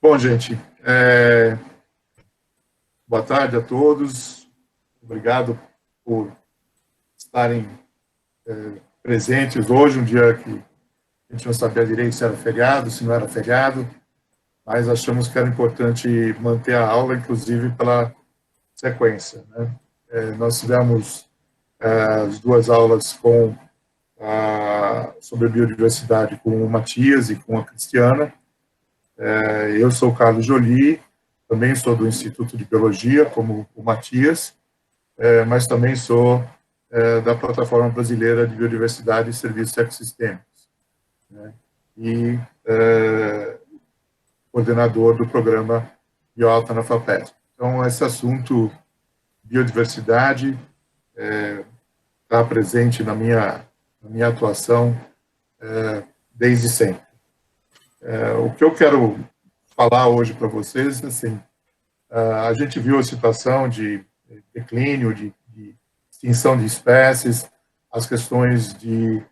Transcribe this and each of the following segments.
Bom, gente, boa tarde a todos. Obrigado por estarem presentes hoje, um dia que a gente não sabia direito se era feriado, se não era feriado, mas achamos que era importante manter a aula, inclusive pela sequência, né? Nós tivemos as duas aulas sobre biodiversidade com o Matias e com a Cristiana. Eu sou o Carlos Joly, também sou do Instituto de Biologia, como o Matias, mas também sou da Plataforma Brasileira de Biodiversidade e Serviços Ecossistêmicos, né? E coordenador do programa Bioalta na FAPESP. Então, esse assunto, biodiversidade, está presente na minha atuação desde sempre. O que eu quero falar hoje para vocês, assim, a gente viu a situação de declínio, de extinção de espécies, as questões de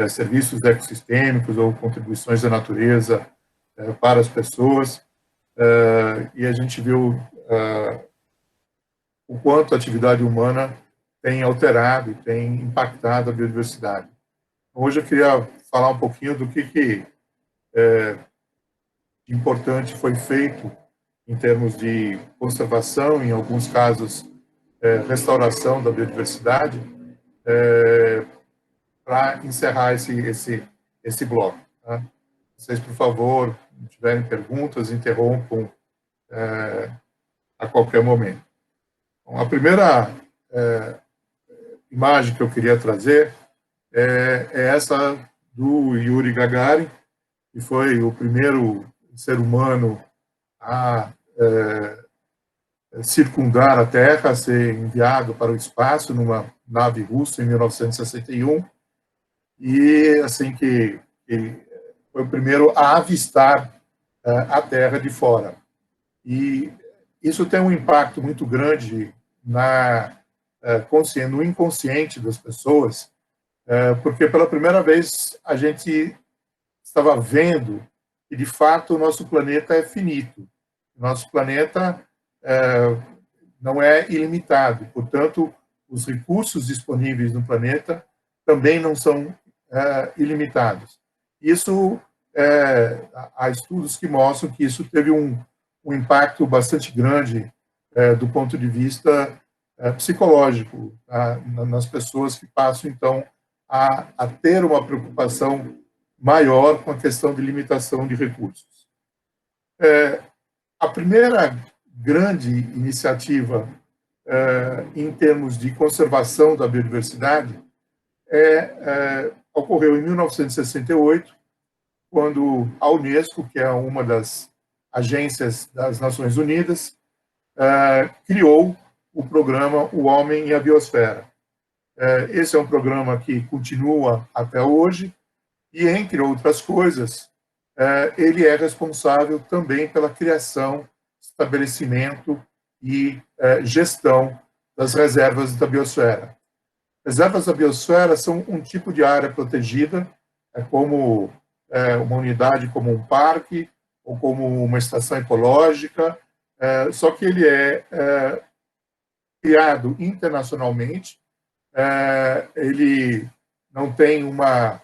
serviços ecossistêmicos ou contribuições da natureza para as pessoas, e a gente viu o quanto a atividade humana tem alterado e tem impactado a biodiversidade. Hoje eu queria falar um pouquinho do que importante foi feito em termos de conservação, em alguns casos, restauração da biodiversidade, para encerrar esse bloco. Tá? Vocês, por favor, se tiverem perguntas, interrompam a qualquer momento. Bom, a primeira imagem que eu queria trazer é essa do Yuri Gagarin, que foi o primeiro ser humano a circundar a Terra, a ser enviado para o espaço numa nave russa em 1961, e assim que ele foi o primeiro a avistar a Terra de fora. E isso tem um impacto muito grande no inconsciente das pessoas, porque pela primeira vez a gente estava vendo que, de fato, o nosso planeta é finito. O nosso planeta não é ilimitado. Portanto, os recursos disponíveis no planeta também não são ilimitados. Isso, há estudos que mostram que isso teve um impacto bastante grande do ponto de vista psicológico, nas pessoas que passam, então, a ter uma preocupação maior com a questão de limitação de recursos. A primeira grande iniciativa em termos de conservação da biodiversidade ocorreu em 1968, quando a Unesco, que é uma das agências das Nações Unidas, criou o programa O Homem e a Biosfera. Esse é um programa que continua até hoje, e, entre outras coisas, ele é responsável também pela criação, estabelecimento e gestão das reservas da biosfera. Reservas da biosfera são um tipo de área protegida, como uma unidade, como um parque, ou como uma estação ecológica, só que ele é criado internacionalmente, ele não tem uma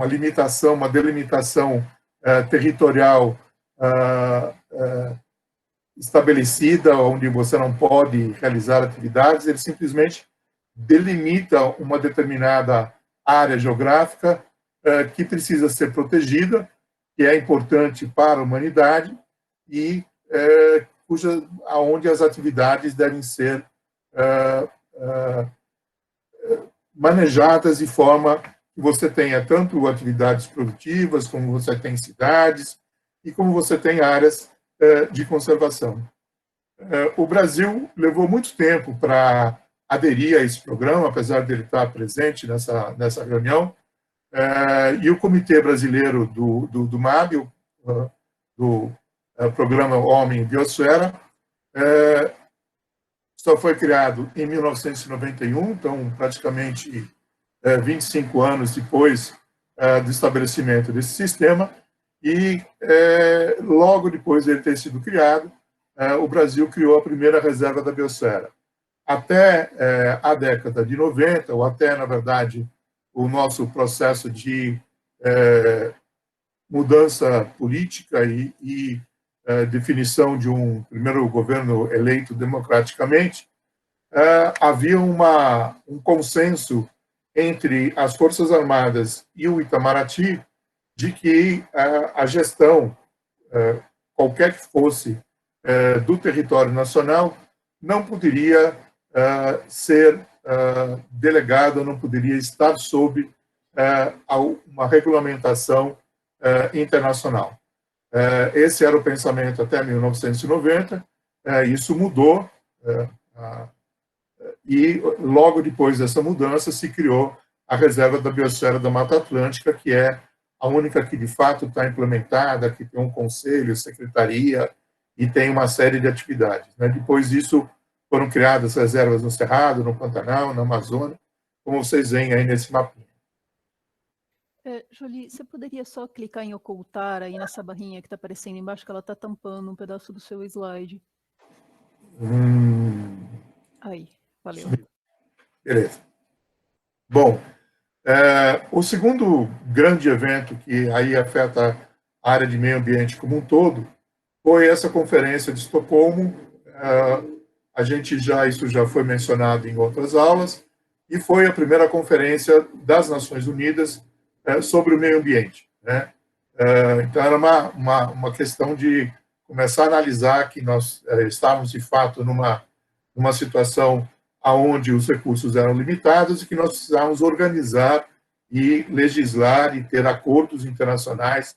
limitação, uma delimitação territorial estabelecida, onde você não pode realizar atividades, ele simplesmente delimita uma determinada área geográfica que precisa ser protegida, que é importante para a humanidade e onde as atividades devem ser manejadas de forma que você tenha tanto atividades produtivas, como você tem cidades, e como você tem áreas de conservação. O Brasil levou muito tempo para aderir a esse programa, apesar de ele estar presente nessa reunião, e o Comitê Brasileiro do MAB, do Programa Homem e Biosfera, só foi criado em 1991, então praticamente 25 anos depois do estabelecimento desse sistema, e logo depois dele ter sido criado, o Brasil criou a primeira reserva da biosfera. Até a década de 90, ou até, na verdade, o nosso processo de mudança política e definição de um primeiro governo eleito democraticamente, havia um consenso entre as Forças Armadas e o Itamaraty de que a gestão, qualquer que fosse, do território nacional, não poderia ser delegada, não poderia estar sob uma regulamentação internacional. Esse era o pensamento até 1990, isso mudou, e logo depois dessa mudança se criou a Reserva da Biosfera da Mata Atlântica, que é a única que de fato está implementada, que tem um conselho, secretaria e tem uma série de atividades. Depois disso foram criadas reservas no Cerrado, no Pantanal, na Amazônia, como vocês veem aí nesse mapinha. Jolie, você poderia só clicar em ocultar aí nessa barrinha que está aparecendo embaixo, que ela está tampando um pedaço do seu slide. Aí, valeu. Beleza. Bom, o segundo grande evento que aí afeta a área de meio ambiente como um todo foi essa conferência de Estocolmo. Isso já foi mencionado em outras aulas, e foi a primeira conferência das Nações Unidas sobre o meio ambiente. Então, era uma questão de começar a analisar que nós estávamos, de fato, numa situação onde os recursos eram limitados e que nós precisávamos organizar e legislar e ter acordos internacionais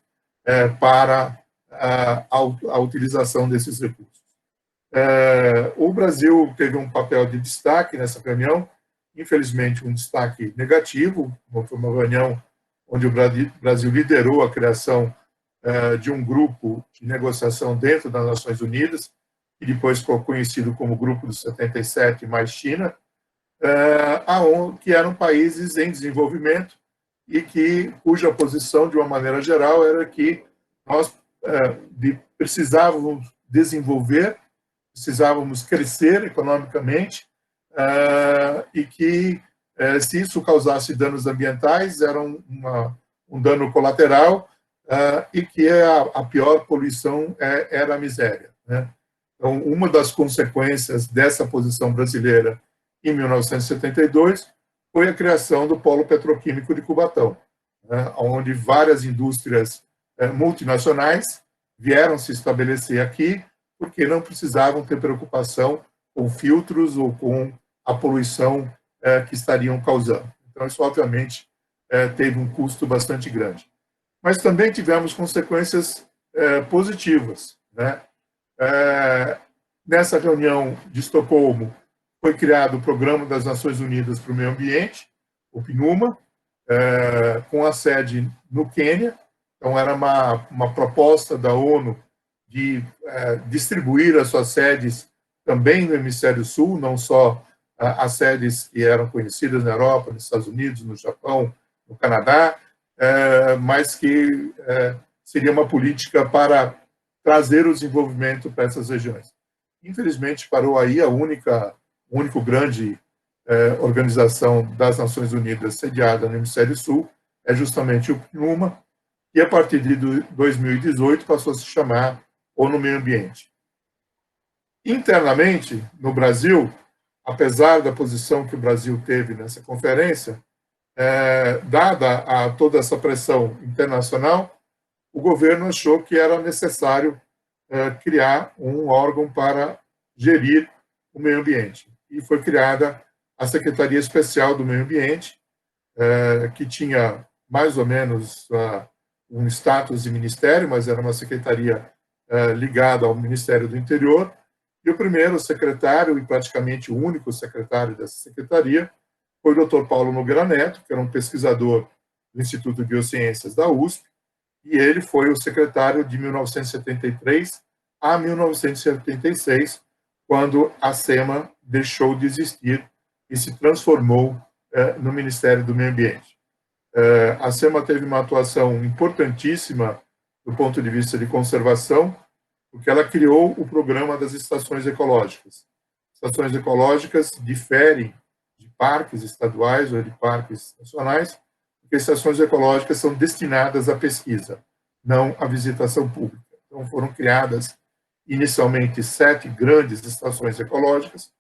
para a utilização desses recursos. O Brasil teve um papel de destaque nessa reunião, infelizmente um destaque negativo. Foi uma reunião onde o Brasil liderou a criação de um grupo de negociação dentro das Nações Unidas, que depois ficou conhecido como Grupo dos 77 mais China, que eram países em desenvolvimento e cuja posição, de uma maneira geral, era que nós precisávamos desenvolver, precisávamos crescer economicamente, e que, se isso causasse danos ambientais, era um dano colateral, e que a pior poluição era a miséria. Então, uma das consequências dessa posição brasileira em 1972 foi a criação do Polo Petroquímico de Cubatão, onde várias indústrias multinacionais vieram se estabelecer aqui porque não precisavam ter preocupação com filtros ou com a poluição que estariam causando. Então, isso, obviamente, teve um custo bastante grande. Mas também tivemos consequências positivas. Nessa reunião de Estocolmo, foi criado o Programa das Nações Unidas para o Meio Ambiente, o PNUMA, com a sede no Quênia. Então, era uma proposta da ONU de distribuir as suas sedes também no Hemisfério Sul, não só as sedes que eram conhecidas na Europa, nos Estados Unidos, no Japão, no Canadá, mas que seria uma política para trazer o desenvolvimento para essas regiões. Infelizmente, parou aí o único grande organização das Nações Unidas sediada no Hemisfério Sul, é justamente o PNUMA, e a partir de 2018 passou a se chamar ONU Meio Ambiente. Internamente, no Brasil, apesar da posição que o Brasil teve nessa conferência, dada a toda essa pressão internacional, o governo achou que era necessário criar um órgão para gerir o meio ambiente. E foi criada a Secretaria Especial do Meio Ambiente, que tinha mais ou menos um status de ministério, mas era uma secretaria ligada ao Ministério do Interior. E o primeiro secretário, e praticamente o único secretário dessa secretaria, foi o Dr. Paulo Nogueira Neto, que era um pesquisador do Instituto de Biociências da USP, e ele foi o secretário de 1973 a 1976, quando a SEMA deixou de existir e se transformou no Ministério do Meio Ambiente. A SEMA teve uma atuação importantíssima do ponto de vista de conservação, porque ela criou o programa das estações ecológicas. Estações ecológicas diferem de parques estaduais ou de parques nacionais, porque estações ecológicas são destinadas à pesquisa, não à visitação pública. Então, foram criadas inicialmente 7 grandes estações ecológicas,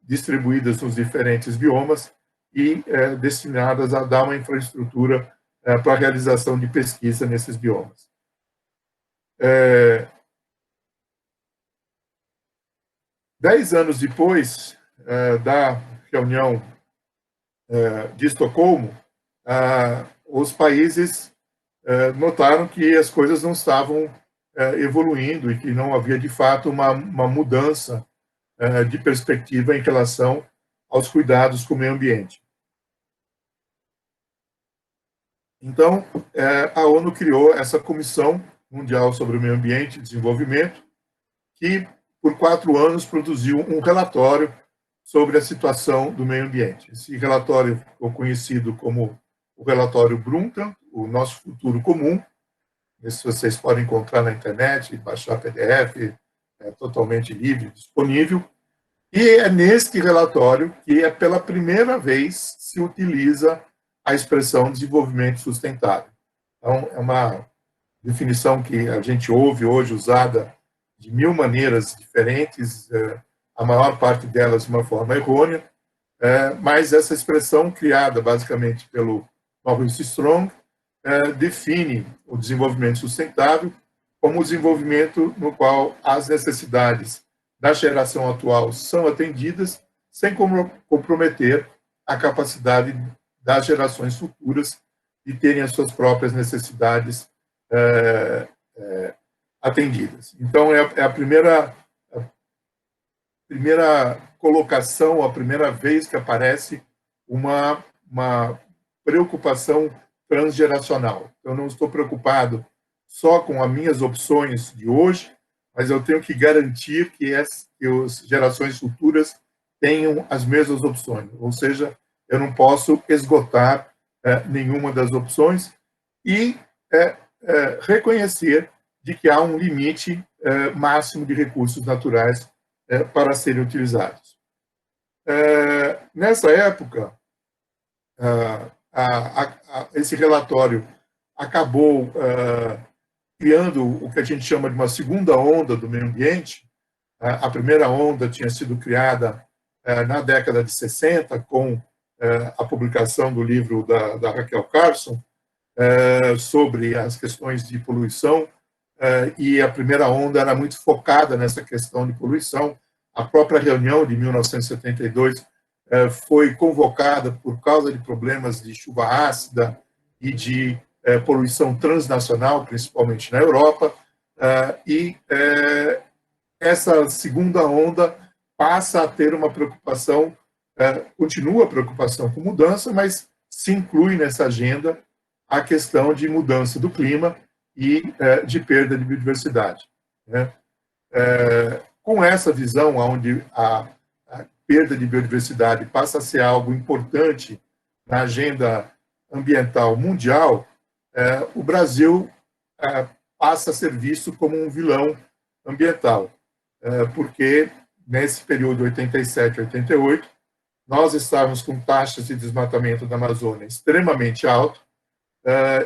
distribuídas nos diferentes biomas e destinadas a dar uma infraestrutura para a realização de pesquisa nesses biomas. 10 anos depois da reunião de Estocolmo, os países notaram que as coisas não estavam evoluindo e que não havia, de fato, uma mudança de perspectiva em relação aos cuidados com o meio ambiente. Então, a ONU criou essa Comissão Mundial sobre o Meio Ambiente e Desenvolvimento, que, por 4 anos, produziu um relatório sobre a situação do meio ambiente. Esse relatório ficou conhecido como o relatório Brundtland, o Nosso Futuro Comum. Esse vocês podem encontrar na internet, baixar PDF, é totalmente livre, disponível. E é neste relatório que, pela primeira vez, se utiliza a expressão desenvolvimento sustentável. Então, é uma definição que a gente ouve hoje usada de 1000 maneiras diferentes, a maior parte delas de uma forma errônea, mas essa expressão, criada basicamente pelo Maurice Strong, define o desenvolvimento sustentável como o desenvolvimento no qual as necessidades da geração atual são atendidas, sem comprometer a capacidade das gerações futuras de terem as suas próprias necessidades atendidas. Então, é a primeira colocação, a primeira vez que aparece uma preocupação transgeracional. Eu não estou preocupado só com as minhas opções de hoje, mas eu tenho que garantir que as gerações futuras tenham as mesmas opções. Ou seja, eu não posso esgotar nenhuma das opções e reconhecer de que há um limite máximo de recursos naturais para serem utilizados. Nessa época, esse relatório acabou criando o que a gente chama de uma segunda onda do meio ambiente. A primeira onda tinha sido criada na década de 60, com a publicação do livro da Rachel Carson sobre as questões de poluição, e a primeira onda era muito focada nessa questão de poluição. A própria reunião de 1972 foi convocada por causa de problemas de chuva ácida e de poluição transnacional, principalmente na Europa, e essa segunda onda passa a ter uma preocupação, continua a preocupação com mudança, mas se inclui nessa agenda a questão de mudança do clima e de perda de biodiversidade. Com essa visão, onde a perda de biodiversidade passa a ser algo importante na agenda ambiental mundial, o Brasil passa a ser visto como um vilão ambiental, porque nesse período 87 a 88, nós estávamos com taxas de desmatamento da Amazônia extremamente alto,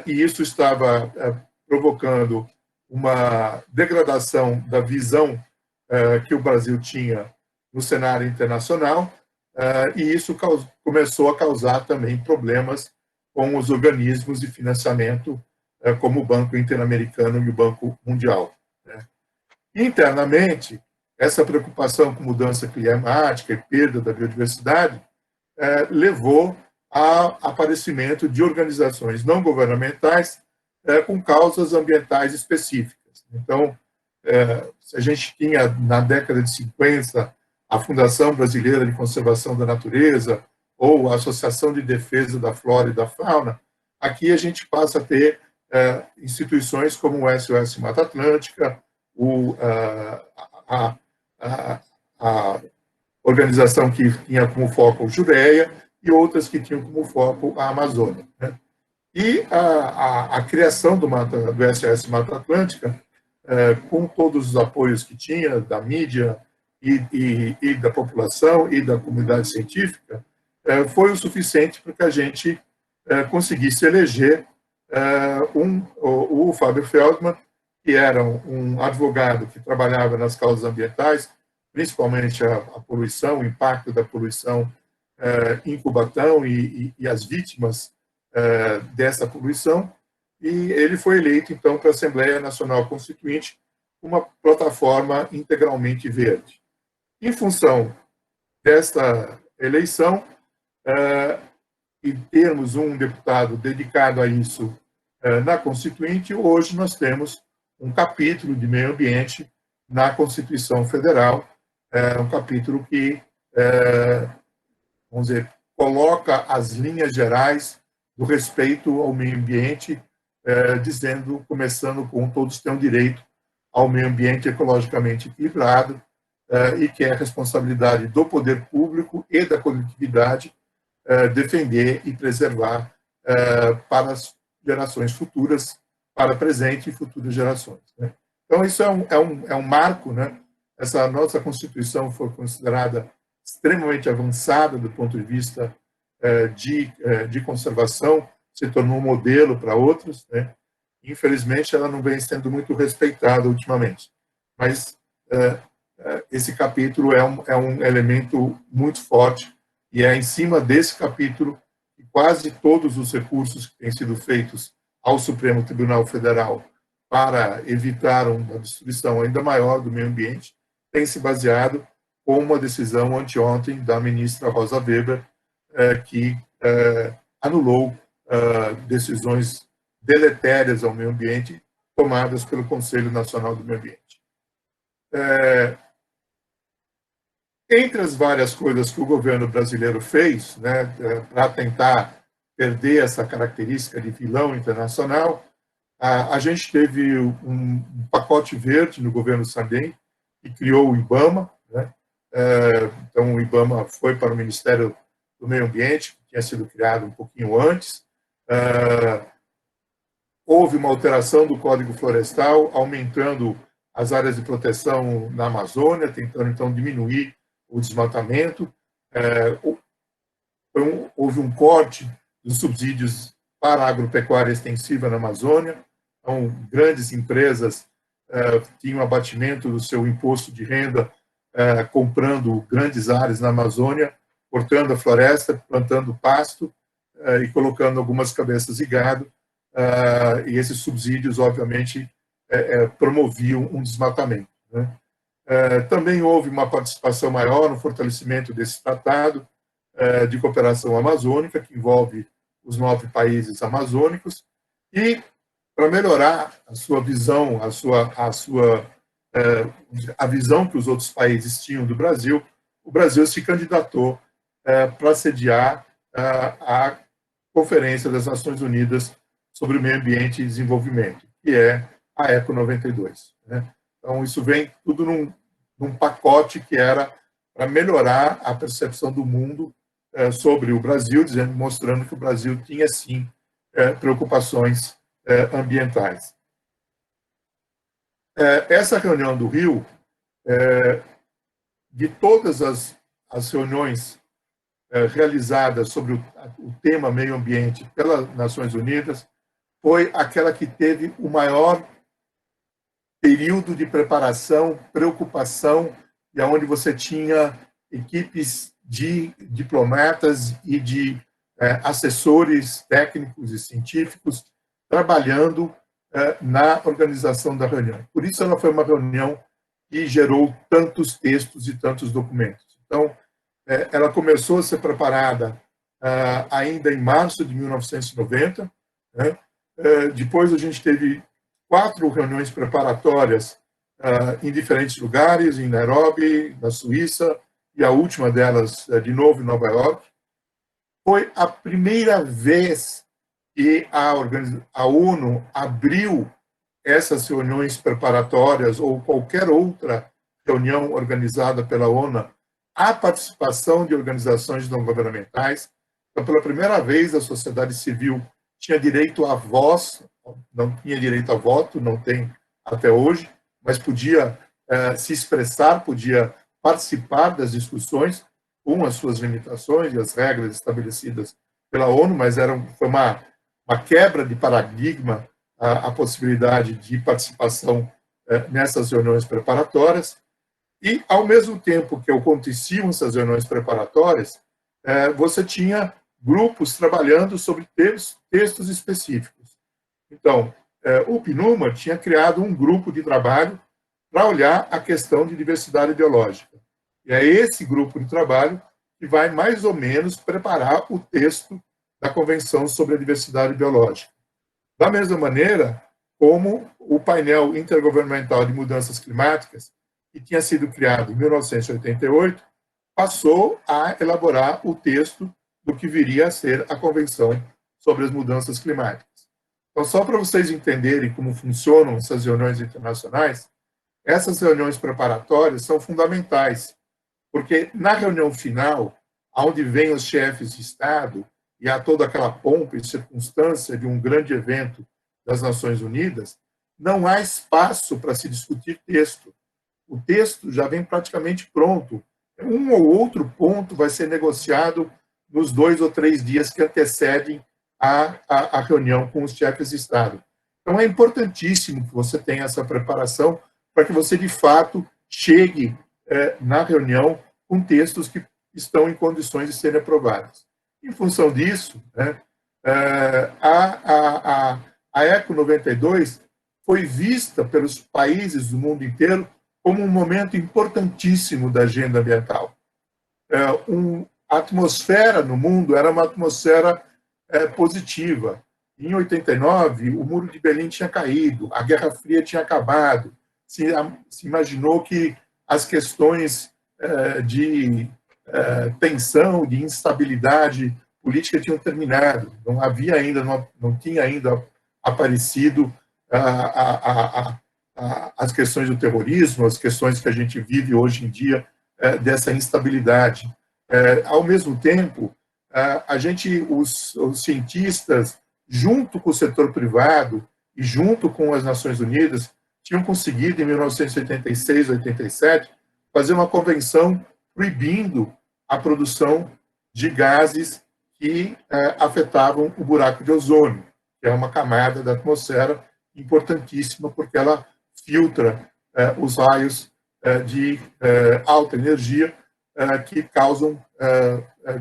e isso estava provocando uma degradação da visão que o Brasil tinha no cenário internacional, e isso começou a causar também problemas com os organismos de financiamento, como o Banco Interamericano e o Banco Mundial. Internamente, essa preocupação com mudança climática e perda da biodiversidade levou ao aparecimento de organizações não governamentais com causas ambientais específicas. Então, se a gente tinha, na década de 50, a Fundação Brasileira de Conservação da Natureza ou a Associação de Defesa da Flora e da Fauna, aqui a gente passa a ter instituições como o SOS Mata Atlântica, a organização que tinha como foco o Jureia e outras que tinham como foco a Amazônia. E a criação do SOS Mata Atlântica, com todos os apoios que tinha da mídia e da população e da comunidade científica, foi o suficiente para que a gente conseguisse eleger o Fábio Feldman, que era um advogado que trabalhava nas causas ambientais, principalmente a poluição, o impacto da poluição em Cubatão e as vítimas dessa poluição, e ele foi eleito, então, para a Assembleia Nacional Constituinte, uma plataforma integralmente verde. Em função desta eleição, e termos um deputado dedicado a isso na Constituinte, hoje nós temos um capítulo de meio ambiente na Constituição Federal, um capítulo que, vamos dizer, coloca as linhas gerais do respeito ao meio ambiente, dizendo, começando com todos têm o direito ao meio ambiente ecologicamente equilibrado, e que é a responsabilidade do poder público e da coletividade defender e preservar para as gerações futuras, para presente e futuras gerações. Né? Então, isso é um marco, né? Essa nossa Constituição foi considerada extremamente avançada do ponto de vista de conservação, se tornou um modelo para outros, né? Infelizmente, ela não vem sendo muito respeitada ultimamente. Mas esse capítulo é um elemento muito forte, e é em cima desse capítulo que quase todos os recursos que têm sido feitos ao Supremo Tribunal Federal para evitar uma destruição ainda maior do meio ambiente têm se baseado com uma decisão anteontem da ministra Rosa Weber, que anulou decisões deletérias ao meio ambiente tomadas pelo Conselho Nacional do Meio Ambiente. Entre as várias coisas que o governo brasileiro fez, né, para tentar perder essa característica de vilão internacional, a gente teve um pacote verde no governo Sarney, que criou o IBAMA, né? Então o IBAMA foi para o Ministério do Meio Ambiente, que tinha sido criado um pouquinho antes. Houve uma alteração do Código Florestal, aumentando as áreas de proteção na Amazônia, tentando então diminuir o desmatamento. Houve um corte dos subsídios para a agropecuária extensiva na Amazônia. Então, grandes empresas tinham abatimento do seu imposto de renda comprando grandes áreas na Amazônia, cortando a floresta, plantando pasto e colocando algumas cabeças de gado. E esses subsídios, obviamente, promoviam um desmatamento, né? Também houve uma participação maior no fortalecimento desse tratado de cooperação amazônica, que envolve os 9 países amazônicos, e para melhorar a sua visão, a visão que os outros países tinham do Brasil, o Brasil se candidatou para sediar a Conferência das Nações Unidas sobre o Meio Ambiente e Desenvolvimento, que é a ECO 92. Né? Então, isso vem tudo num pacote que era para melhorar a percepção do mundo sobre o Brasil, mostrando que o Brasil tinha, sim, preocupações ambientais. Essa reunião do Rio, de todas as reuniões realizadas sobre o tema meio ambiente pelas Nações Unidas, foi aquela que teve o maior período de preparação, preocupação, e onde você tinha equipes de diplomatas e de assessores técnicos e científicos trabalhando na organização da reunião. Por isso, ela foi uma reunião que gerou tantos textos e tantos documentos. Então, ela começou a ser preparada ainda em março de 1990, né? Depois a gente teve 4 reuniões preparatórias em diferentes lugares, em Nairobi, na Suíça, e a última delas, de novo, em Nova York. Foi a primeira vez que a ONU abriu essas reuniões preparatórias ou qualquer outra reunião organizada pela ONU à participação de organizações não governamentais. Então, pela primeira vez, a sociedade civil tinha direito à voz, não tinha direito a voto, não tem até hoje, mas podia se expressar, podia participar das discussões com as suas limitações e as regras estabelecidas pela ONU, mas foi uma quebra de paradigma a possibilidade de participação nessas reuniões preparatórias. E, ao mesmo tempo que aconteciam essas reuniões preparatórias, você tinha grupos trabalhando sobre textos específicos. Então, o PNUMA tinha criado um grupo de trabalho para olhar a questão de diversidade biológica. E é esse grupo de trabalho que vai, mais ou menos, preparar o texto da Convenção sobre a Diversidade Biológica. Da mesma maneira como o painel intergovernamental de mudanças climáticas, que tinha sido criado em 1988, passou a elaborar o texto do que viria a ser a Convenção sobre as Mudanças Climáticas. Então, só para vocês entenderem como funcionam essas reuniões internacionais, essas reuniões preparatórias são fundamentais, porque na reunião final, onde vêm os chefes de Estado, e há toda aquela pompa e circunstância de um grande evento das Nações Unidas, não há espaço para se discutir texto. O texto já vem praticamente pronto. Um ou outro ponto vai ser negociado nos 2 ou 3 dias que antecedem a reunião com os chefes de Estado. Então, é importantíssimo que você tenha essa preparação para que você, de fato, chegue na reunião com textos que estão em condições de serem aprovados. Em função disso, a ECO 92 foi vista pelos países do mundo inteiro como um momento importantíssimo da agenda ambiental. A atmosfera no mundo era uma atmosfera positiva. Em 89, o Muro de Berlim tinha caído, a Guerra Fria tinha acabado, se imaginou que as questões de tensão, de instabilidade política tinham terminado. Não havia ainda, não tinha ainda aparecido as questões do terrorismo, as questões que a gente vive hoje em dia dessa instabilidade. Ao mesmo tempo, os cientistas, junto com o setor privado e junto com as Nações Unidas, tinham conseguido, em 1986, 87, fazer uma convenção proibindo a produção de gases que afetavam o buraco de ozônio, que é uma camada da atmosfera importantíssima, porque ela filtra os raios de alta energia que causam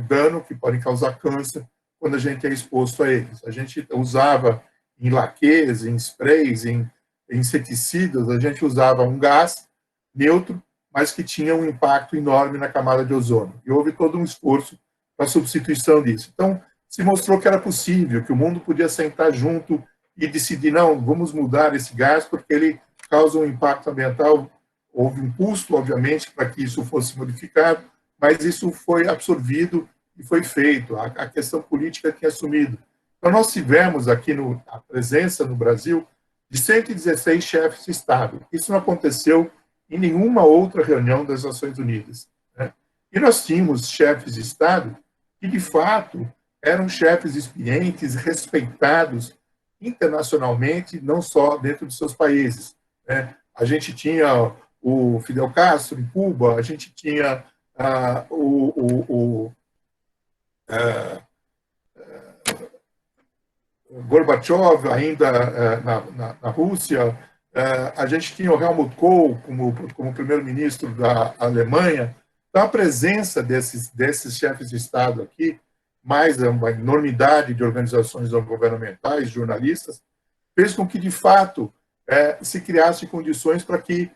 dano, que podem causar câncer, quando a gente é exposto a eles. A gente usava em laques, em sprays, em inseticidas, a gente usava um gás neutro, mas que tinha um impacto enorme na camada de ozônio. E houve todo um esforço para a substituição disso. Então, se mostrou que era possível, que o mundo podia sentar junto e decidir, não, vamos mudar esse gás porque ele causa um impacto ambiental. Houve um custo, obviamente, para que isso fosse modificado, mas isso foi absorvido e foi feito. A questão política tinha assumido. Então, nós tivemos aqui a presença no Brasil de 116 chefes de Estado. Isso não aconteceu em nenhuma outra reunião das Nações Unidas. E nós tínhamos chefes de Estado que, de fato, eram chefes experientes, respeitados internacionalmente, não só dentro de seus países. A gente tinha o Fidel Castro em Cuba, a gente tinha o Gorbachev ainda na Rússia, a gente tinha o Helmut Kohl como primeiro-ministro da Alemanha. Então, a presença desses chefes de Estado aqui, mais uma enormidade de organizações não governamentais, jornalistas, fez com que, de fato, se criasse condições para que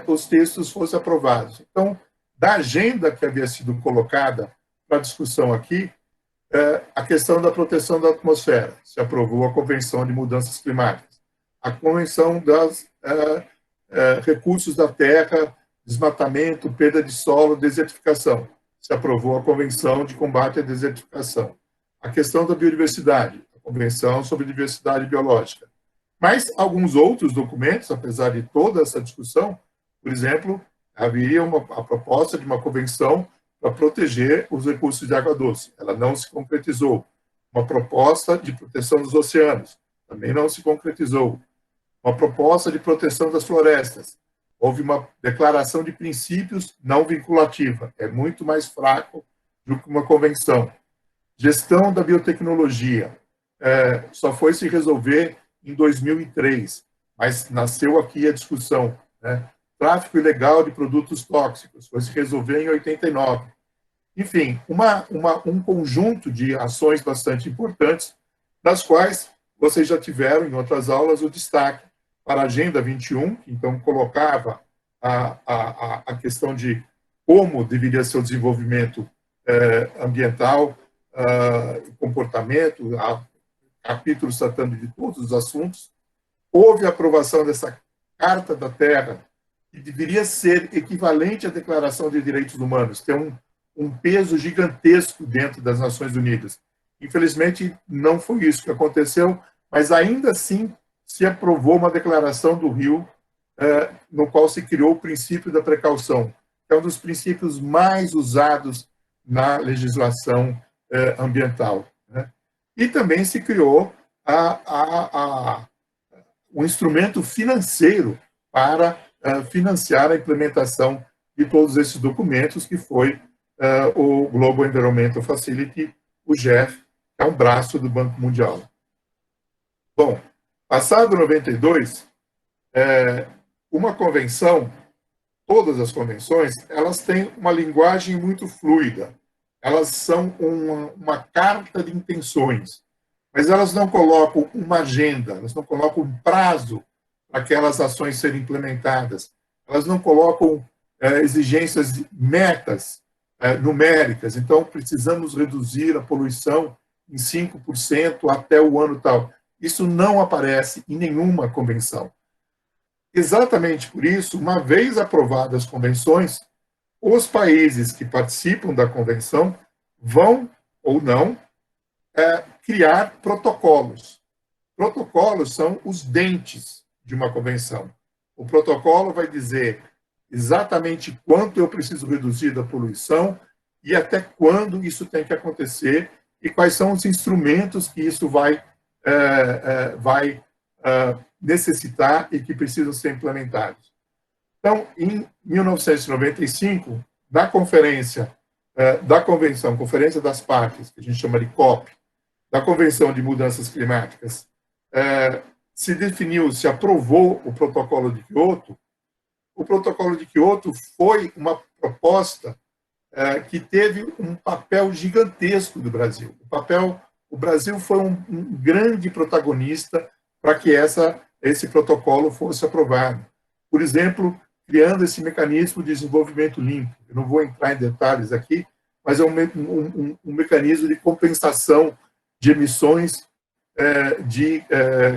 os textos fossem aprovados. Então, da agenda que havia sido colocada para discussão aqui, a questão da proteção da atmosfera. Se aprovou a Convenção de Mudanças Climáticas. A Convenção dos Recursos da Terra, desmatamento, perda de solo, desertificação. Se aprovou a Convenção de Combate à Desertificação. A questão da biodiversidade, a Convenção sobre Diversidade Biológica. Mas alguns outros documentos, apesar de toda essa discussão, por exemplo, haveria a proposta de uma convenção para proteger os recursos de água doce. Ela não se concretizou. uma proposta de proteção dos oceanos, também não se concretizou. Uma proposta de proteção das florestas, houve uma declaração de princípios não vinculativa, é muito mais fraco do que uma convenção. Gestão da biotecnologia, só foi se resolver em 2003, mas nasceu aqui a discussão, né? Tráfico ilegal de produtos tóxicos, foi se resolver em 89. Enfim, um conjunto de ações bastante importantes, das quais vocês já tiveram em outras aulas o destaque para a Agenda 21, que então colocava a questão de como deveria ser o desenvolvimento ambiental, comportamento, capítulos tratando de todos os assuntos. Houve a aprovação dessa Carta da Terra, que deveria ser equivalente à Declaração de Direitos Humanos, tem um peso gigantesco dentro das Nações Unidas. Infelizmente, não foi isso que aconteceu, mas ainda assim se aprovou uma declaração do Rio, no qual se criou o princípio da precaução, que é um dos princípios mais usados na legislação ambiental, né? E também se criou um instrumento financeiro para financiar a implementação de todos esses documentos, que foi o Global Environmental Facility, o GEF, que é um braço do Banco Mundial. Bom, passado 92, uma convenção, todas as convenções, elas têm uma linguagem muito fluida, elas são uma carta de intenções, mas elas não colocam uma agenda, elas não colocam um prazo para aquelas ações serem implementadas, elas não colocam exigências, metas numéricas. Então, precisamos reduzir a poluição em 5% até o ano tal. Isso não aparece em nenhuma convenção. Exatamente por isso, uma vez aprovadas as convenções, os países que participam da convenção vão, ou não, criar protocolos. Protocolos são os dentes de uma convenção. O protocolo vai dizer exatamente quanto eu preciso reduzir da poluição e até quando isso tem que acontecer e quais são os instrumentos que isso vai necessitar e que precisam ser implementados. Então, em 1995, na conferência da Convenção, Conferência das Partes, que a gente chama de COP, da Convenção de Mudanças Climáticas, se definiu, se aprovou o Protocolo de Quioto. O Protocolo de Quioto foi uma proposta que teve um papel gigantesco do Brasil. O Brasil foi um grande protagonista para que esse protocolo fosse aprovado. Por exemplo, criando esse mecanismo de desenvolvimento limpo. Eu não vou entrar em detalhes aqui, mas é um mecanismo de compensação de emissões de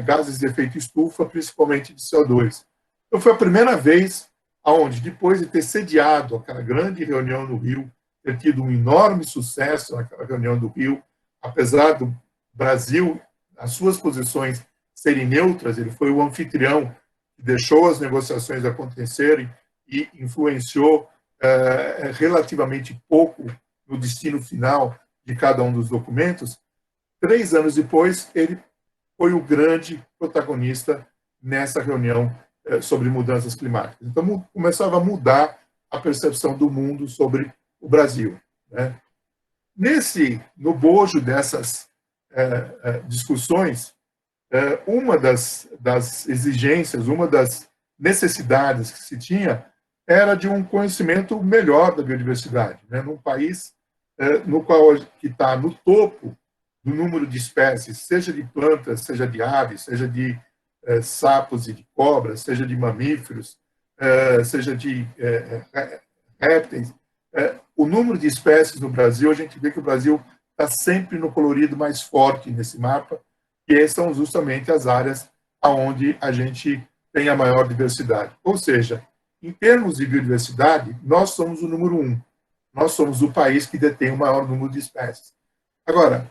gases de efeito estufa, principalmente de CO2. Então, foi a primeira vez onde, depois de ter sediado aquela grande reunião no Rio, ter tido um enorme sucesso naquela reunião do Rio, apesar do Brasil, as suas posições serem neutras, ele foi o anfitrião que deixou as negociações acontecerem e influenciou relativamente pouco no destino final de cada um dos documentos. 3 anos depois, ele foi o grande protagonista nessa reunião sobre mudanças climáticas. Então, começava a mudar a percepção do mundo sobre o Brasil, né? No bojo dessas discussões, uma das exigências, uma das necessidades que se tinha era de um conhecimento melhor da biodiversidade, né? Num país no qual que está no topo do número de espécies, seja de plantas, seja de aves, seja de sapos e de cobras, seja de mamíferos, seja de répteis. O número de espécies no Brasil, a gente vê que o Brasil está sempre no colorido mais forte nesse mapa, que são justamente as áreas onde a gente tem a maior diversidade. Ou seja, em termos de biodiversidade, nós somos o número 1. Nós somos o país que detém o maior número de espécies. Agora,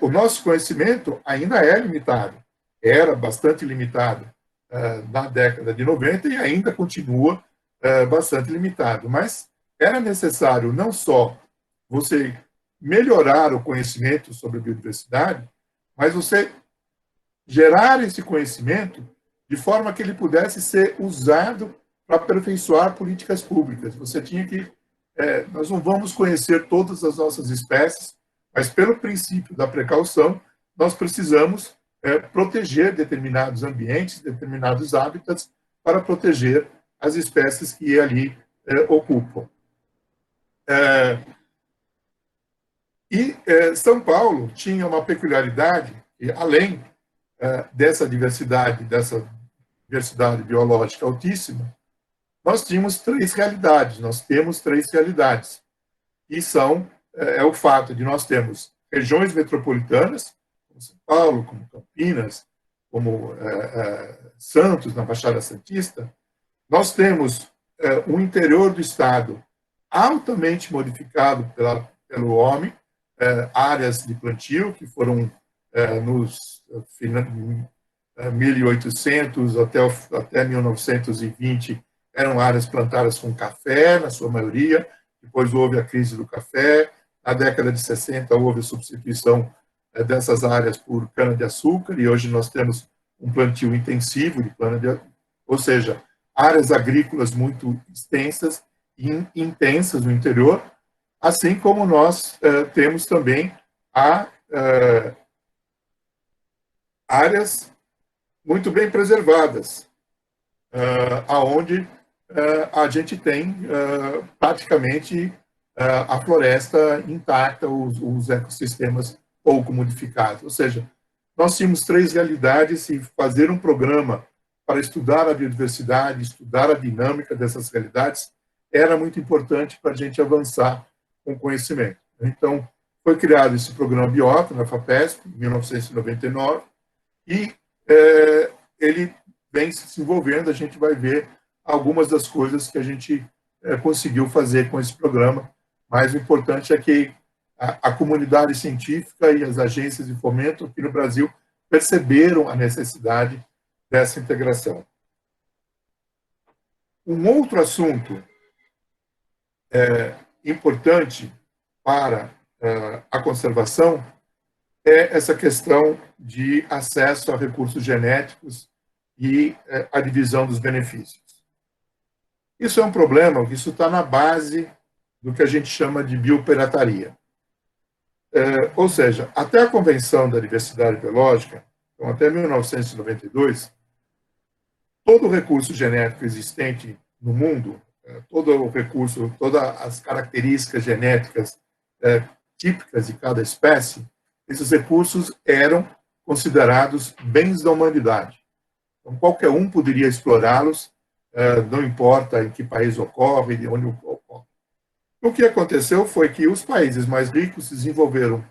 o nosso conhecimento ainda é limitado. Era bastante limitado na década de 90 e ainda continua bastante limitado. Mas era necessário não só você melhorar o conhecimento sobre a biodiversidade, mas você gerar esse conhecimento de forma que ele pudesse ser usado para aperfeiçoar políticas públicas. Você tinha que... nós não vamos conhecer todas as nossas espécies, mas pelo princípio da precaução, nós precisamos proteger determinados ambientes, determinados hábitats, para proteger as espécies que ali ocupam. São Paulo tinha uma peculiaridade, e além dessa diversidade biológica altíssima, nós temos três realidades, e são o fato de nós termos regiões metropolitanas, como São Paulo, como Campinas, como Santos, na Baixada Santista. Nós temos um interior do estado altamente modificado pelo homem, áreas de plantio que foram nos 1800 até 1920, eram áreas plantadas com café, na sua maioria. Depois houve a crise do café. Na década de 60 houve a substituição dessas áreas por cana-de-açúcar, e hoje nós temos um plantio intensivo de cana-de-açúcar, ou seja, áreas agrícolas muito extensas e intensas no interior, assim como nós temos também áreas muito bem preservadas, aonde a gente tem praticamente a floresta intacta, os ecossistemas pouco modificados. Ou seja, nós tínhamos três realidades, e fazer um programa para estudar a biodiversidade, estudar a dinâmica dessas realidades, era muito importante para a gente avançar com conhecimento. Então, foi criado esse programa Biota, na FAPESP, em 1999, e ele vem se desenvolvendo. A gente vai ver algumas das coisas que a gente conseguiu fazer com esse programa, mas o importante é que a comunidade científica e as agências de fomento aqui no Brasil perceberam a necessidade dessa integração. Um outro assunto importante para a conservação é essa questão de acesso a recursos genéticos e a divisão dos benefícios. Isso é um problema, porque isso está na base do que a gente chama de biopirataria. Ou seja, até a Convenção da Diversidade Biológica, então até 1992, todo o recurso genético existente no mundo, todo o recurso, todas as características genéticas típicas de cada espécie, esses recursos eram considerados bens da humanidade. Então, qualquer um poderia explorá-los, não importa em que país ocorre, de onde ocorre. O que aconteceu foi que os países mais ricos desenvolveram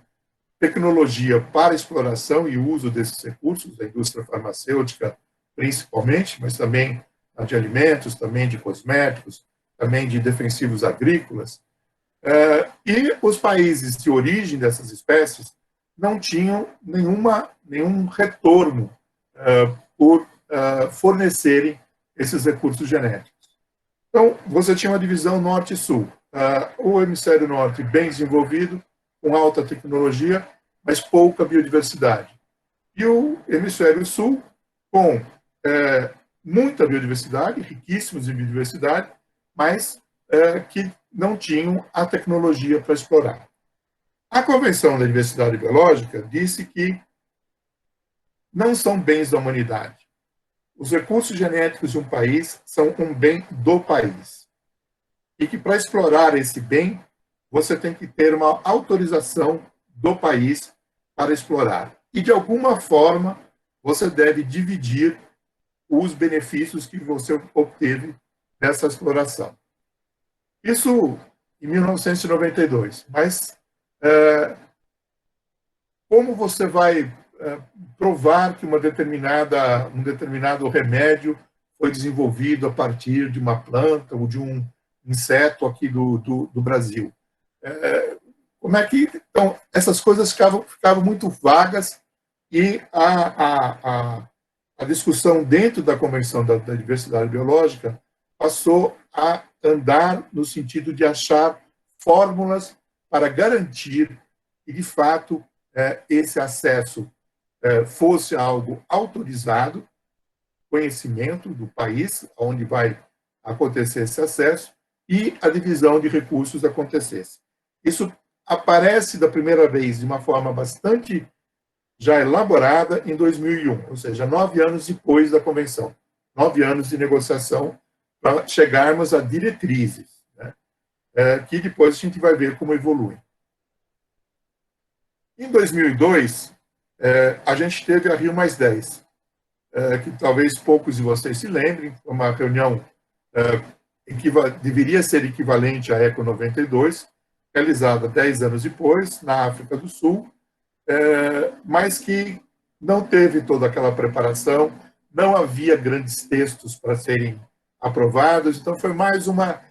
tecnologia para exploração e uso desses recursos, da indústria farmacêutica principalmente, mas também de alimentos, também de cosméticos, também de defensivos agrícolas. E os países de origem dessas espécies não tinham nenhum retorno por fornecerem esses recursos genéticos. Então, você tinha uma divisão norte e sul. O hemisfério norte bem desenvolvido, com alta tecnologia, mas pouca biodiversidade. E o hemisfério sul com muita biodiversidade, riquíssimos em biodiversidade, mas que não tinham a tecnologia para explorar. A Convenção da Diversidade Biológica disse que não são bens da humanidade. Os recursos genéticos de um país são um bem do país. E que para explorar esse bem, você tem que ter uma autorização do país para explorar. E, de alguma forma, você deve dividir os benefícios que você obteve dessa exploração. Isso em 1992. Mas como você vai provar que um determinado remédio foi desenvolvido a partir de uma planta ou de um inseto aqui do Brasil? Como é que... Então, essas coisas ficavam muito vagas, e a discussão dentro da Convenção da Diversidade Biológica passou a andar no sentido de achar fórmulas para garantir e, de fato, esse acesso fosse algo autorizado, conhecimento do país onde vai acontecer esse acesso e a divisão de recursos acontecesse. Isso aparece da primeira vez de uma forma bastante já elaborada em 2001, ou seja, 9 anos depois da convenção, 9 anos de negociação para chegarmos a diretrizes, né? Que depois a gente vai ver como evolui. Em 2002, a gente teve a Rio+10, que talvez poucos de vocês se lembrem, uma reunião que deveria ser equivalente à ECO 92, realizada 10 anos depois, na África do Sul, mas que não teve toda aquela preparação, não havia grandes textos para serem aprovados, então foi mais uma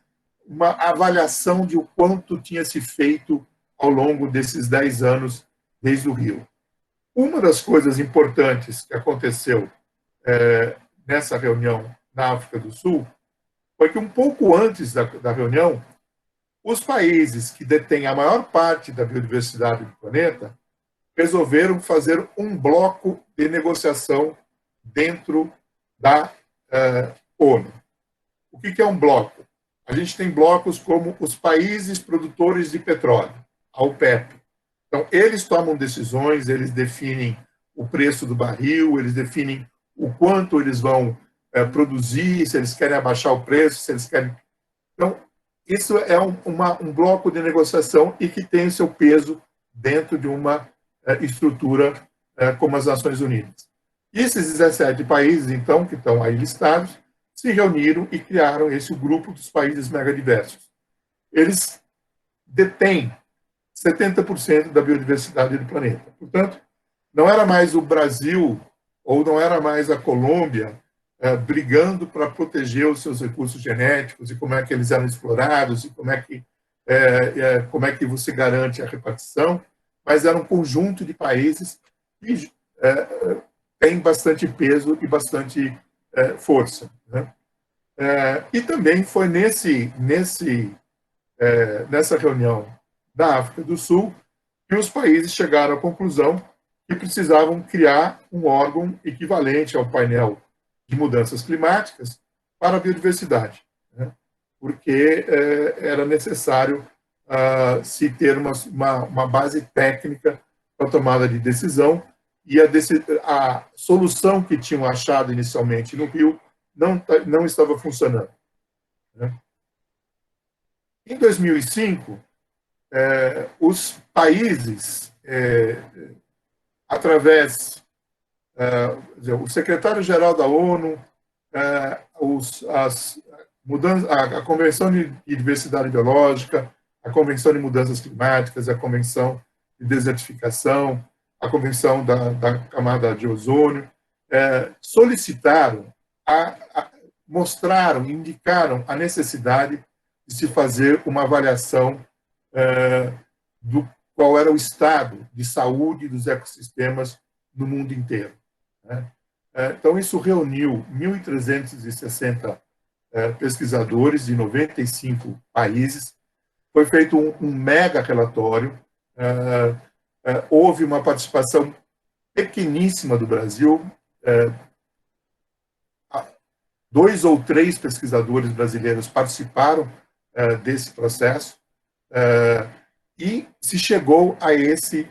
avaliação de o quanto tinha se feito ao longo desses 10 anos desde o Rio. Uma das coisas importantes que aconteceu nessa reunião na África do Sul foi que um pouco antes da reunião, os países que detêm a maior parte da biodiversidade do planeta resolveram fazer um bloco de negociação dentro da ONU. O que é um bloco? A gente tem blocos como os países produtores de petróleo, a OPEP. Então, eles tomam decisões, eles definem o preço do barril, eles definem o quanto eles vão produzir, se eles querem abaixar o preço, se eles querem... Então, isso é um bloco de negociação e que tem o seu peso dentro de uma estrutura como as Nações Unidas. E esses 17 países, então, que estão aí listados, se reuniram e criaram esse grupo dos países megadiversos. Eles detêm 70% da biodiversidade do planeta. Portanto, não era mais o Brasil ou não era mais a Colômbia brigando para proteger os seus recursos genéticos e como é que eles eram explorados e como é que você garante a repartição, mas era um conjunto de países que tem bastante peso e bastante força, né? E também foi nessa reunião da África do Sul que os países chegaram à conclusão que precisavam criar um órgão equivalente ao painel de mudanças climáticas para a biodiversidade, né? Porque era necessário se ter uma base técnica para a tomada de decisão e a solução que tinham achado inicialmente no Rio não estava funcionando, né? Em 2005, os países, através o secretário-geral da ONU, a Convenção de Diversidade Biológica, a Convenção de Mudanças Climáticas, a Convenção de Desertificação, a Convenção da Camada de Ozônio, solicitaram, mostraram, indicaram a necessidade de se fazer uma avaliação do qual era o estado de saúde dos ecossistemas no mundo inteiro, né? Então, isso reuniu 1.360 pesquisadores de 95 países. Foi feito um mega relatório. Houve uma participação pequeníssima do Brasil. 2 ou 3 pesquisadores brasileiros participaram desse processo e se chegou a esse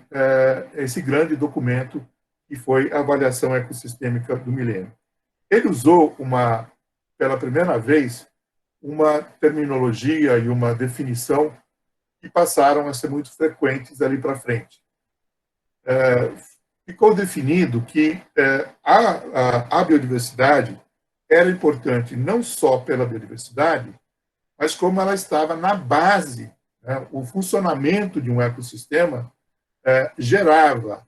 grande documento que foi a Avaliação Ecossistêmica do Milênio. Ele usou, pela primeira vez, uma terminologia e uma definição que passaram a ser muito frequentes ali para frente. Ficou definido que a biodiversidade era importante não só pela biodiversidade, mas como ela estava na base, né? O funcionamento de um ecossistema gerava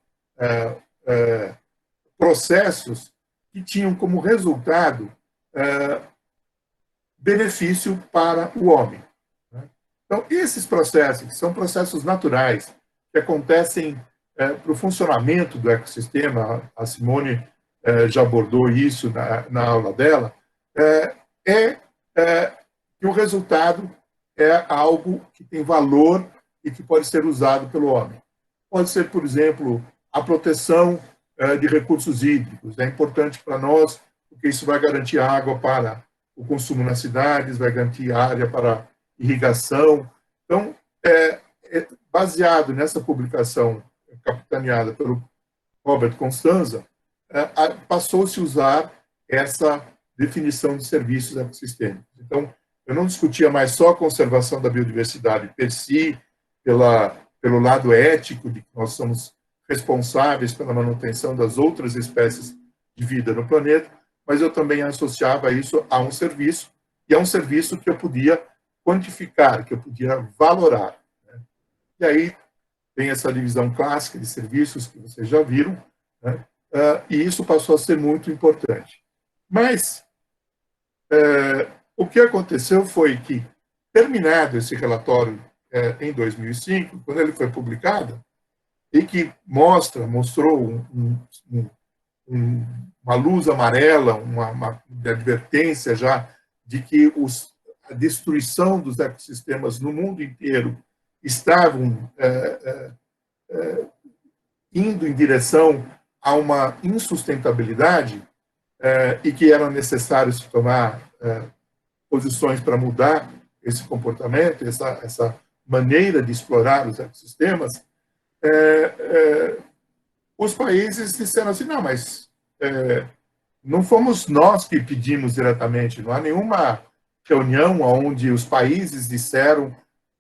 processos que tinham como resultado benefício para o homem, né? Então, esses processos, que são processos naturais, que acontecem para o funcionamento do ecossistema, a Simone já abordou isso na aula dela, que o resultado é algo que tem valor e que pode ser usado pelo homem. pode ser, por exemplo, a proteção de recursos hídricos. É importante para nós, porque isso vai garantir água para o consumo nas cidades, vai garantir área para irrigação. Então, baseado nessa publicação capitaneada pelo Robert Constanza, passou-se a usar essa definição de serviços ecossistêmicos. Então, eu não discutia mais só a conservação da biodiversidade per si, pelo lado ético de que nós somos responsáveis pela manutenção das outras espécies de vida no planeta, mas eu também associava isso a um serviço, e a um serviço que eu podia quantificar, que eu podia valorar. Né? E aí tem essa divisão clássica de serviços que vocês já viram, né? E isso passou a ser muito importante. Mas o que aconteceu foi que, terminado esse relatório em 2005, quando ele foi publicado, e que mostrou uma luz amarela, uma advertência já de que a destruição dos ecossistemas no mundo inteiro estavam indo em direção a uma insustentabilidade e que era necessário se tomar posições para mudar esse comportamento, essa maneira de explorar os ecossistemas, os países disseram assim, não, mas não fomos nós que pedimos diretamente, não há nenhuma reunião onde os países disseram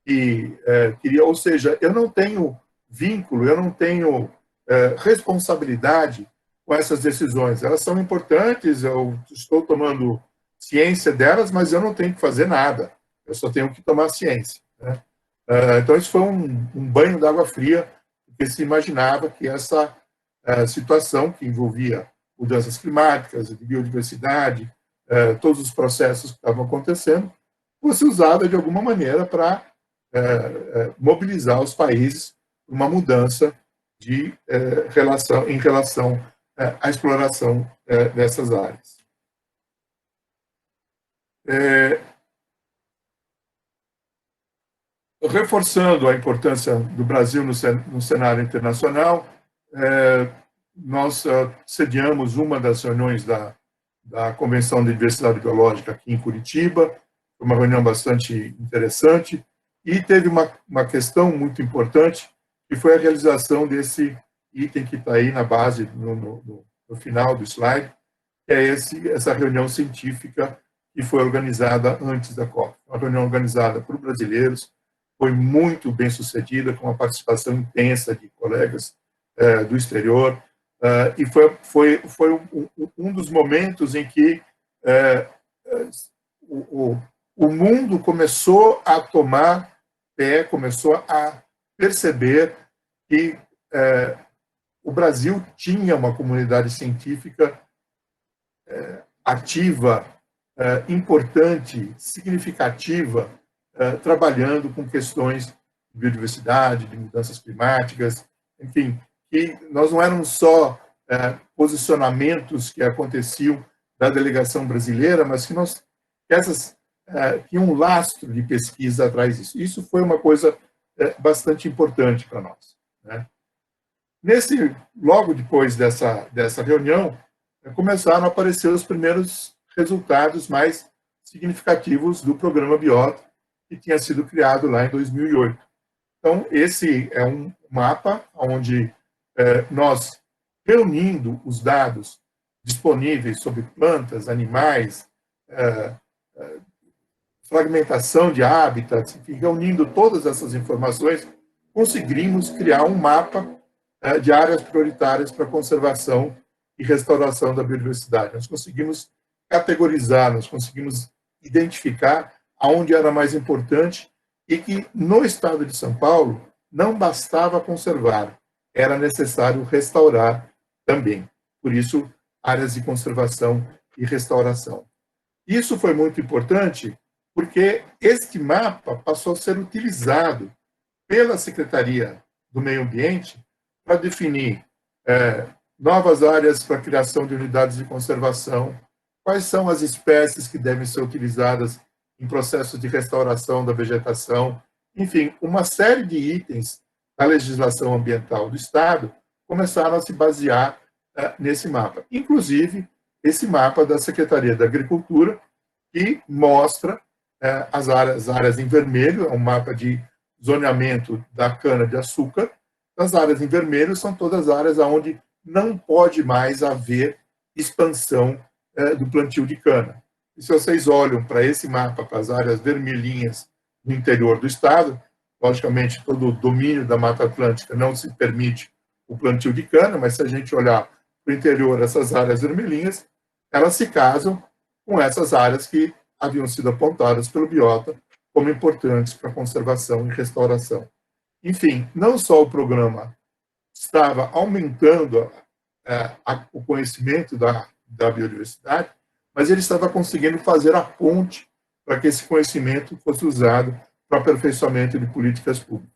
que queriam, ou seja, eu não tenho vínculo, eu não tenho responsabilidade com essas decisões. Elas são importantes, eu estou tomando ciência delas, mas eu não tenho que fazer nada, eu só tenho que tomar ciência. Né? Então, isso foi um banho de água fria, porque se imaginava que essa situação que envolvia mudanças climáticas, de biodiversidade, todos os processos que estavam acontecendo, fosse usada de alguma maneira para mobilizar os países para uma mudança em relação à exploração dessas áreas. Reforçando a importância do Brasil no cenário internacional, nós sediamos uma das reuniões da Convenção de Diversidade Biológica aqui em Curitiba, foi uma reunião bastante interessante, e teve uma questão muito importante, que foi a realização desse item que está aí na base, no final do slide, que é essa reunião científica que foi organizada antes da COP. Uma reunião organizada por brasileiros, foi muito bem sucedida, com a participação intensa de colegas do exterior, e foi um dos momentos em que o mundo começou a tomar pé, começou a perceber que o Brasil tinha uma comunidade científica ativa, importante, significativa, trabalhando com questões de biodiversidade, de mudanças climáticas, enfim, que nós não éramos só posicionamentos que aconteciam da delegação brasileira, mas que tinha um lastro de pesquisa atrás disso. Isso foi uma coisa bastante importante para nós. Né? Logo depois dessa reunião, começaram a aparecer os primeiros resultados mais significativos do programa Biota, que tinha sido criado lá em 2008. Então, esse é um mapa onde nós, reunindo os dados disponíveis sobre plantas, animais, fragmentação de hábitats, enfim, reunindo todas essas informações, conseguimos criar um mapa de áreas prioritárias para conservação e restauração da biodiversidade. Nós conseguimos categorizar, nós conseguimos identificar aonde era mais importante e que no estado de São Paulo não bastava conservar, era necessário restaurar também. Por isso, áreas de conservação e restauração. Isso foi muito importante porque este mapa passou a ser utilizado pela Secretaria do Meio Ambiente para definir novas áreas para a criação de unidades de conservação, quais são as espécies que devem ser utilizadas em processos de restauração da vegetação, enfim, uma série de itens da legislação ambiental do Estado começaram a se basear nesse mapa. Inclusive, esse mapa da Secretaria da Agricultura, que mostra as áreas em vermelho, é um mapa de zoneamento da cana-de-açúcar. As áreas em vermelho são todas as áreas onde não pode mais haver expansão do plantio de cana. E se vocês olham para esse mapa, para as áreas vermelhinhas no interior do estado, logicamente, todo o domínio da Mata Atlântica não se permite o plantio de cana, mas se a gente olhar para o interior, essas áreas vermelhinhas, elas se casam com essas áreas que haviam sido apontadas pelo biota como importantes para a conservação e restauração. Enfim, não só o programa estava aumentando o conhecimento da biodiversidade, mas ele estava conseguindo fazer a ponte para que esse conhecimento fosse usado para aperfeiçoamento de políticas públicas.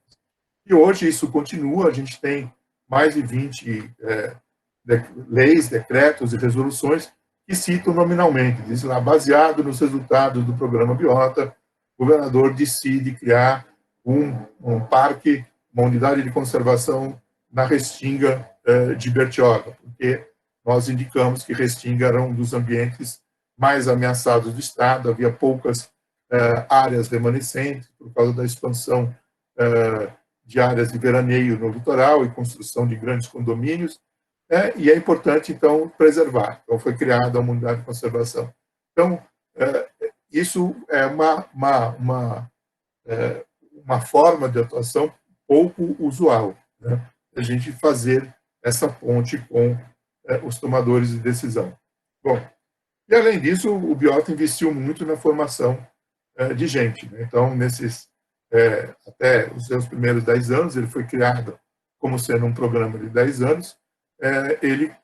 E hoje isso continua, a gente tem mais de 20 leis, decretos e resoluções que citam nominalmente, diz lá, baseado nos resultados do programa Biota, o governador decide criar um parque, uma unidade de conservação na Restinga de Bertioga, porque nós indicamos que Restinga era um dos ambientes mais ameaçados do estado, havia poucas áreas remanescentes por causa da expansão de áreas de veraneio no litoral e construção de grandes condomínios, e é importante, então, preservar. Então, foi criada uma unidade de conservação. Então, isso é uma forma de atuação pouco usual, né? A gente fazer essa ponte com os tomadores de decisão. Bom, e além disso, o Biota investiu muito na formação de gente, né? Então, até os seus primeiros 10 anos, ele foi criado como sendo um programa de 10 anos, ele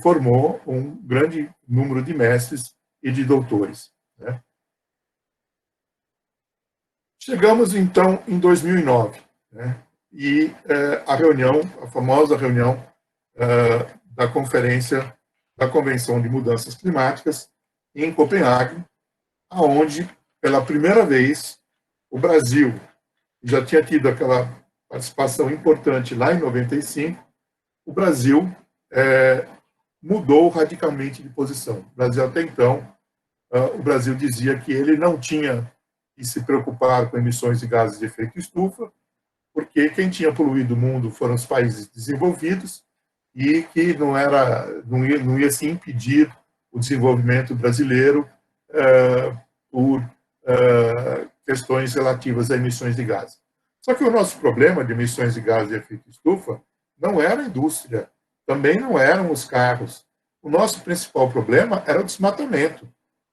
formou um grande número de mestres e de doutores, né? Chegamos, então, em 2009, né? E a famosa reunião da Conferência da Convenção de Mudanças Climáticas em Copenhague, onde, pela primeira vez, o Brasil já tinha tido aquela participação importante lá em 95, o Brasil mudou radicalmente de posição. O Brasil, até então, o Brasil dizia que ele não tinha que se preocupar com emissões de gases de efeito estufa, porque quem tinha poluído o mundo foram os países desenvolvidos e que não ia se impedir o desenvolvimento brasileiro por questões relativas a emissões de gases. Só que o nosso problema de emissões de gases de efeito estufa não era a indústria, também não eram os carros. O nosso principal problema era o desmatamento.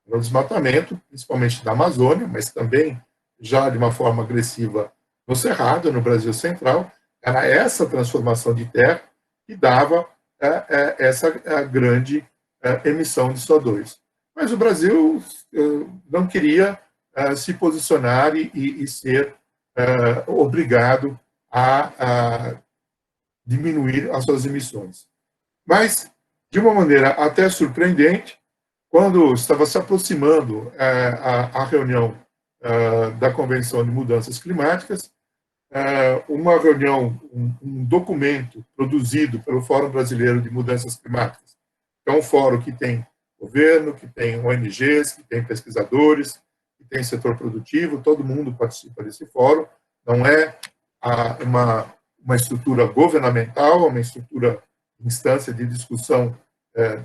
Era o desmatamento, principalmente da Amazônia, mas também já de uma forma agressiva no Cerrado, no Brasil Central. Era essa transformação de terra que dava essa grande emissão de CO2. Mas o Brasil não queria se posicionar e ser obrigado a diminuir as suas emissões. Mas, de uma maneira até surpreendente, quando estava se aproximando a reunião da Convenção de Mudanças Climáticas, uma reunião, um documento produzido pelo Fórum Brasileiro de Mudanças Climáticas, que é um fórum que tem governo, que tem ONGs, que tem pesquisadores, que tem setor produtivo, todo mundo participa desse fórum, não é uma estrutura governamental, é uma estrutura, instância de discussão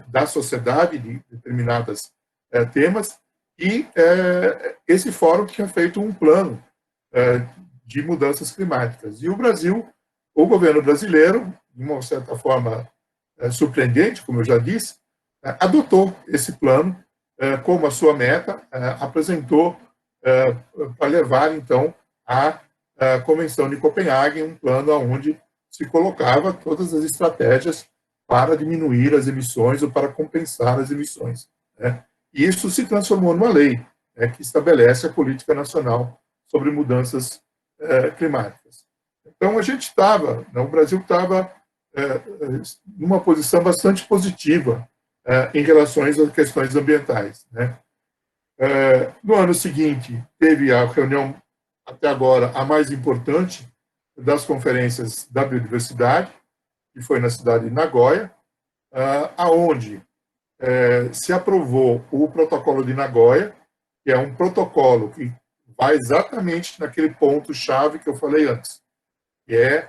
da sociedade de determinados temas, e esse fórum tinha feito um plano de mudanças climáticas. E o Brasil, o governo brasileiro, de uma certa forma surpreendente, como eu já disse, adotou esse plano como a sua meta, apresentou para levar, então, à Convenção de Copenhague, um plano onde se colocava todas as estratégias para diminuir as emissões ou para compensar as emissões, né? E isso se transformou numa lei, né, que estabelece a Política Nacional sobre Mudanças Climáticas. Então, a gente estava, o Brasil estava numa posição bastante positiva em relação às questões ambientais, né? No ano seguinte, teve a reunião, até agora, a mais importante das conferências da biodiversidade, que foi na cidade de Nagoya, aonde se aprovou o protocolo de Nagoya, que é um protocolo que vai exatamente naquele ponto-chave que eu falei antes, que é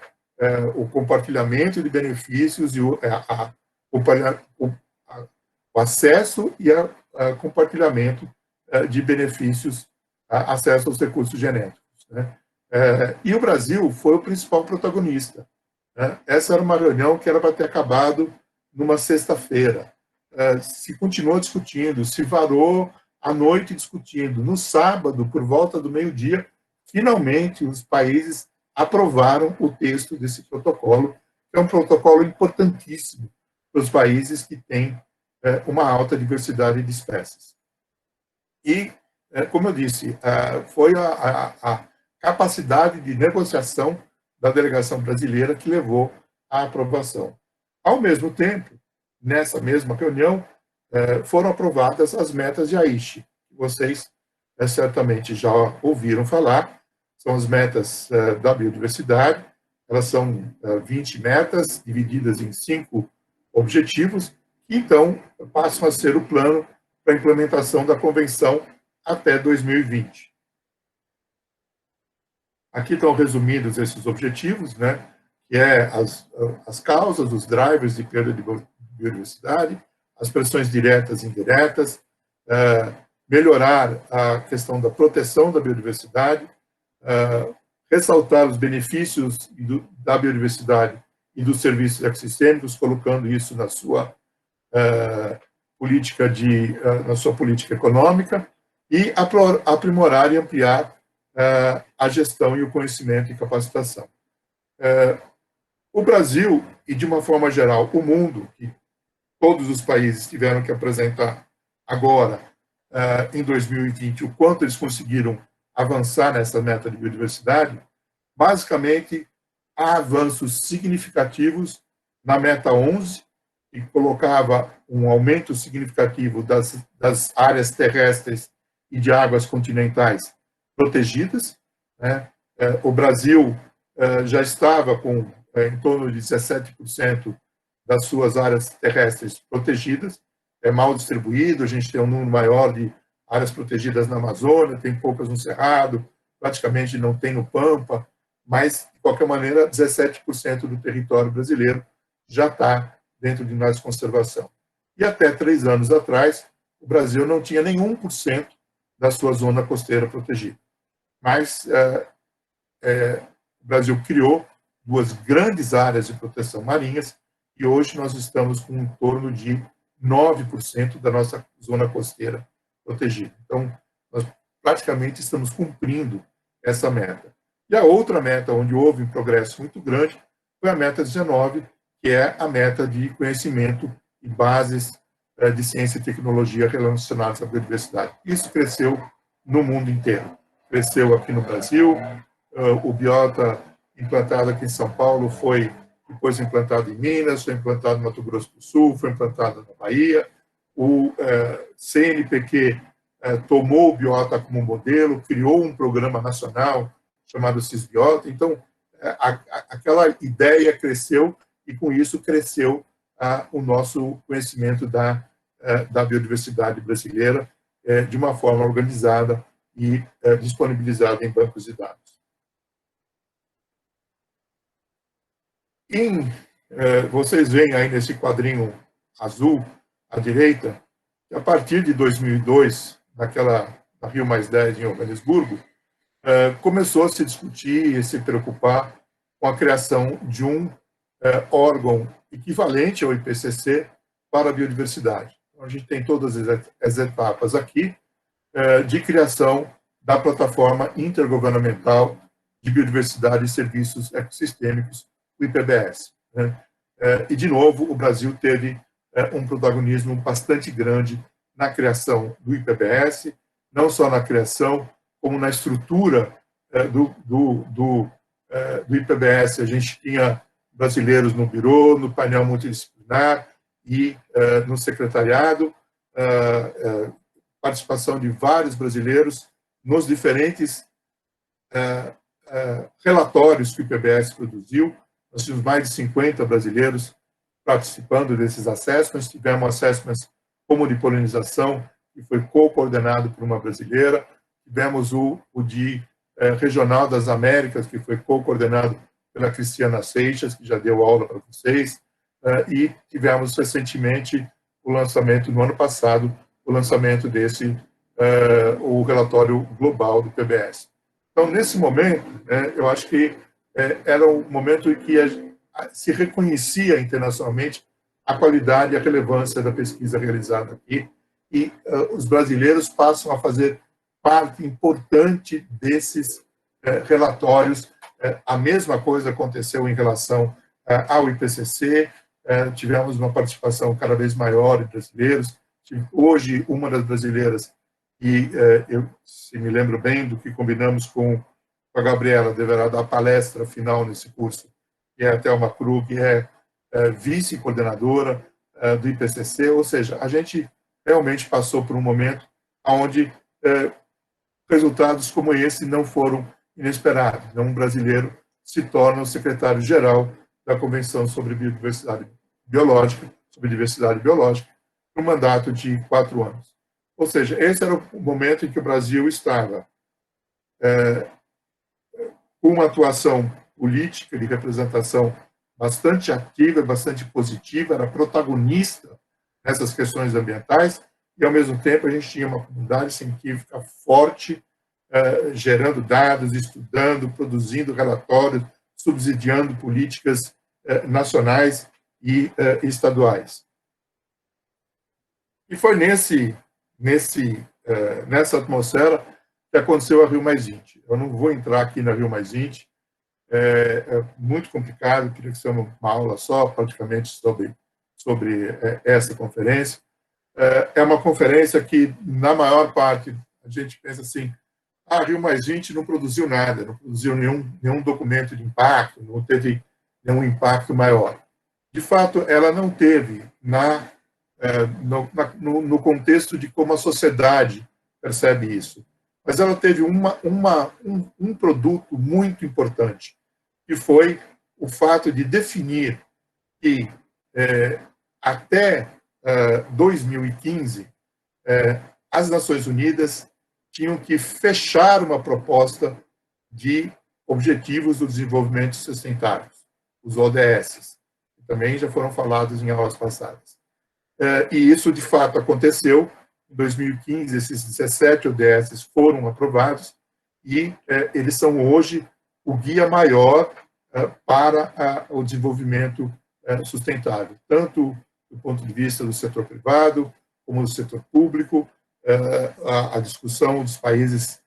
o compartilhamento de benefícios e o acesso e o compartilhamento de benefícios, acesso aos recursos genéticos, né? E o Brasil foi o principal protagonista, né? Essa era uma reunião que era para ter acabado numa sexta-feira. Se continuou discutindo, se varou à noite discutindo. No sábado, por volta do meio-dia, finalmente os países aprovaram o texto desse protocolo, que é um protocolo importantíssimo para os países que têm uma alta diversidade de espécies. E, como eu disse, foi a capacidade de negociação da delegação brasileira que levou à aprovação. Ao mesmo tempo, nessa mesma reunião, foram aprovadas as metas de Aichi, que vocês certamente já ouviram falar, são as metas da biodiversidade, elas são 20 metas, divididas em 5 objetivos, que então passam a ser o plano para a implementação da Convenção até 2020. Aqui estão resumidos esses objetivos, né, que é as causas, os drivers de perda de biodiversidade, as pressões diretas e indiretas, melhorar a questão da proteção da biodiversidade, ressaltar os benefícios da biodiversidade e dos serviços ecossistêmicos, colocando isso na sua política econômica, e aprimorar e ampliar a gestão e o conhecimento e capacitação. O Brasil, e de uma forma geral, o mundo, que todos os países tiveram que apresentar agora, em 2020, o quanto eles conseguiram avançar nessa meta de biodiversidade, basicamente, há avanços significativos na meta 11, que colocava um aumento significativo das áreas terrestres e de águas continentais protegidas, né? O Brasil já estava com em torno de 17% das suas áreas terrestres protegidas, é mal distribuído, a gente tem um número maior de áreas protegidas na Amazônia, tem poucas no Cerrado, praticamente não tem no Pampa, mas, de qualquer maneira, 17% do território brasileiro já está dentro de áreas de conservação. E até 3 anos atrás, o Brasil não tinha nenhum por cento da sua zona costeira protegida. Mas o Brasil criou 2 grandes áreas de proteção marinhas e hoje nós estamos com em torno de 9% da nossa zona costeira protegida. Então, nós praticamente estamos cumprindo essa meta. E a outra meta, onde houve um progresso muito grande, foi a meta 19, que é a meta de conhecimento e bases de ciência e tecnologia relacionadas à biodiversidade. Isso cresceu no mundo inteiro. Cresceu aqui no Brasil, o Biota, implantado aqui em São Paulo, foi depois implantado em Minas, foi implantado no Mato Grosso do Sul, foi implantado na Bahia. O CNPq tomou o Biota como modelo, criou um programa nacional chamado Cisbiota. Então, aquela ideia cresceu e, com isso, cresceu o nosso conhecimento da biodiversidade brasileira de uma forma organizada e disponibilizada em bancos de dados. Vocês veem aí nesse quadrinho azul, à direita, que a partir de 2002, na Rio +10 em Joanesburgo, começou a se discutir e se preocupar com a criação de um órgão equivalente ao IPCC para a biodiversidade. Então, a gente tem todas as etapas aqui de criação da plataforma intergovernamental de biodiversidade e serviços ecossistêmicos, o IPBS. Né? E, de novo, o Brasil teve um protagonismo bastante grande na criação do IPBS, não só na criação, como na estrutura do IPBS. A gente tinha brasileiros no Bureau, no painel multidisciplinar e no secretariado, participação de vários brasileiros nos diferentes relatórios que o PBS produziu. Nós tínhamos mais de 50 brasileiros participando desses assessments. Tivemos assessments como de polinização, que foi co-coordenado por uma brasileira. Tivemos o de Regional das Américas, que foi co-coordenado pela Cristiana Seixas, que já deu aula para vocês. E tivemos recentemente o lançamento, no ano passado, o lançamento desse, o relatório global do PBS. Então, nesse momento, eu acho que era um momento em que se reconhecia internacionalmente a qualidade e a relevância da pesquisa realizada aqui, e os brasileiros passam a fazer parte importante desses relatórios. A mesma coisa aconteceu em relação ao IPCC, tivemos uma participação cada vez maior de brasileiros. Hoje, uma das brasileiras, e eu se me lembro bem do que combinamos com a Gabriela, deverá dar palestra final nesse curso, que é a Thelma Krug, que é vice-coordenadora do IPCC, ou seja, a gente realmente passou por um momento onde resultados como esse não foram inesperados. Então, um brasileiro se torna o secretário-geral da Convenção sobre Biodiversidade Biológica, sobre Diversidade Biológica, no mandato de 4 anos. Ou seja, esse era o momento em que o Brasil estava com uma atuação política de representação bastante ativa, bastante positiva, era protagonista nessas questões ambientais, e, ao mesmo tempo, a gente tinha uma comunidade científica forte, gerando dados, estudando, produzindo relatórios, subsidiando políticas nacionais e estaduais. E foi nessa atmosfera que aconteceu a Rio+20. Eu não vou entrar aqui na Rio+20, é muito complicado, queria que seja uma aula só, praticamente, sobre essa conferência. É uma conferência que, na maior parte, a gente pensa assim, a Rio+20 não produziu nada, não produziu nenhum documento de impacto, não teve nenhum impacto maior. De fato, ela não teve no contexto de como a sociedade percebe isso. Mas ela teve um produto muito importante, que foi o fato de definir que, até 2015, as Nações Unidas tinham que fechar uma proposta de Objetivos do Desenvolvimento Sustentável, os ODS, que também já foram falados em aulas passadas. E isso, de fato, aconteceu. Em 2015, esses 17 ODS foram aprovados e eles são hoje o guia maior para o desenvolvimento sustentável, tanto do ponto de vista do setor privado como do setor público. A discussão dos países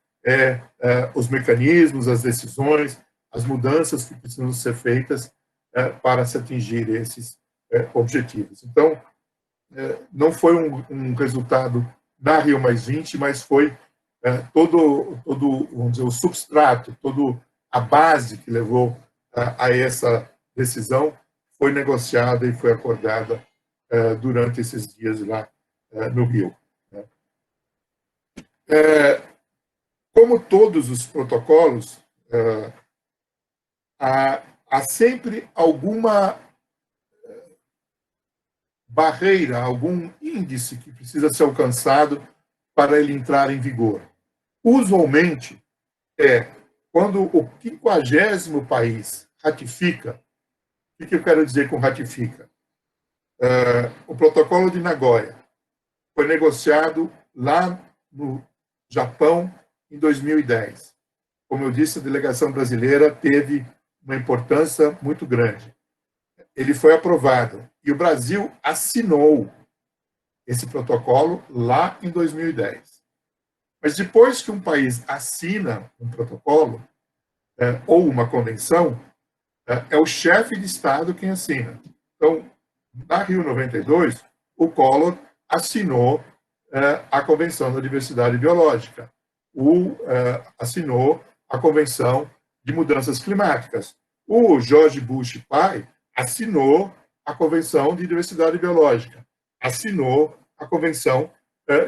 os mecanismos, as decisões, as mudanças que precisam ser feitas para se atingir esses objetivos. Então, não foi um resultado da Rio+20, mas foi todo, vamos dizer, o substrato, toda a base que levou a essa decisão foi negociada e foi acordada durante esses dias lá no Rio. Como todos os protocolos, há sempre alguma barreira, algum índice que precisa ser alcançado para ele entrar em vigor. Usualmente, quando o 50º país ratifica. O que eu quero dizer com ratifica? O protocolo de Nagoya foi negociado lá no Japão em 2010. Como eu disse, a delegação brasileira teve uma importância muito grande. Ele foi aprovado e o Brasil assinou esse protocolo lá em 2010. Mas depois que um país assina um protocolo ou uma convenção, é o chefe de Estado quem assina. Então, na Rio 92, o Collor assinou a Convenção da Diversidade Biológica, assinou a Convenção de Mudanças Climáticas. O George Bush pai assinou a Convenção de Diversidade Biológica, assinou a Convenção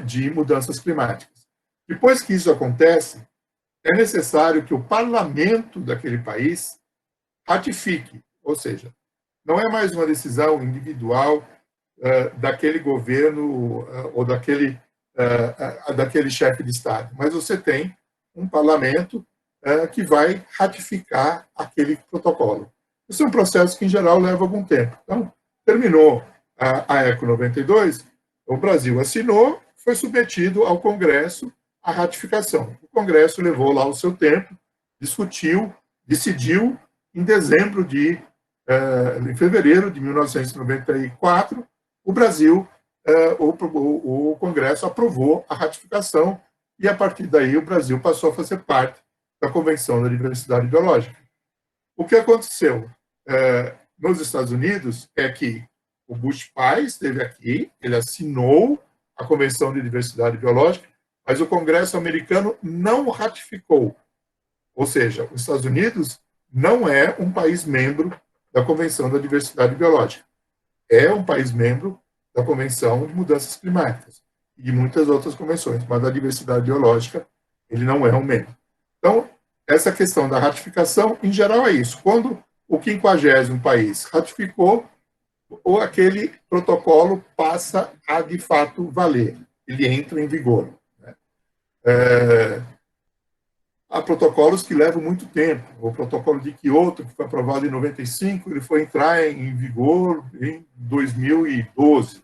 de Mudanças Climáticas. Depois que isso acontece, é necessário que o parlamento daquele país ratifique, ou seja, não é mais uma decisão individual daquele governo ou daquele chefe de Estado, mas você tem um parlamento que vai ratificar aquele protocolo. Isso é um processo que, em geral, leva algum tempo. Então, terminou a ECO 92, o Brasil assinou, foi submetido ao Congresso a ratificação. O Congresso levou lá o seu tempo, discutiu, decidiu, em em fevereiro de 1994, o Brasil, o Congresso aprovou a ratificação e, a partir daí, o Brasil passou a fazer parte da Convenção da Diversidade Biológica. O que aconteceu nos Estados Unidos é que o Bush pai esteve aqui, ele assinou a Convenção de Diversidade Biológica, mas o Congresso americano não ratificou. Ou seja, os Estados Unidos não é um país membro da Convenção da Diversidade Biológica. É um país membro da Convenção de Mudanças Climáticas e de muitas outras convenções, mas da diversidade biológica ele não é um membro. Então, essa questão da ratificação, em geral, é isso. Quando o 50º país ratificou, ou aquele protocolo passa a, de fato, valer. Ele entra em vigor. Há protocolos que levam muito tempo. O protocolo de Kyoto, que foi aprovado em 95, ele foi entrar em vigor em 2012,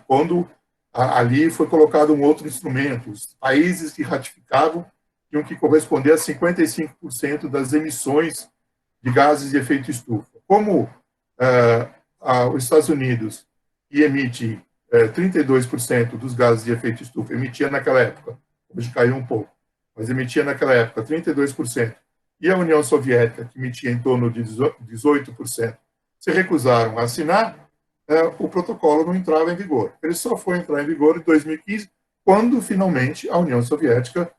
quando ali foi colocado um outro instrumento. Os países que ratificavam tinham que corresponder a 55% das emissões de gases de efeito estufa. Como os Estados Unidos, que emite 32% dos gases de efeito estufa, emitia naquela época, hoje caiu um pouco, mas emitia naquela época 32%, e a União Soviética, que emitia em torno de 18%, se recusaram a assinar, o protocolo não entrava em vigor. Ele só foi entrar em vigor em 2015, quando, finalmente, a União Soviética,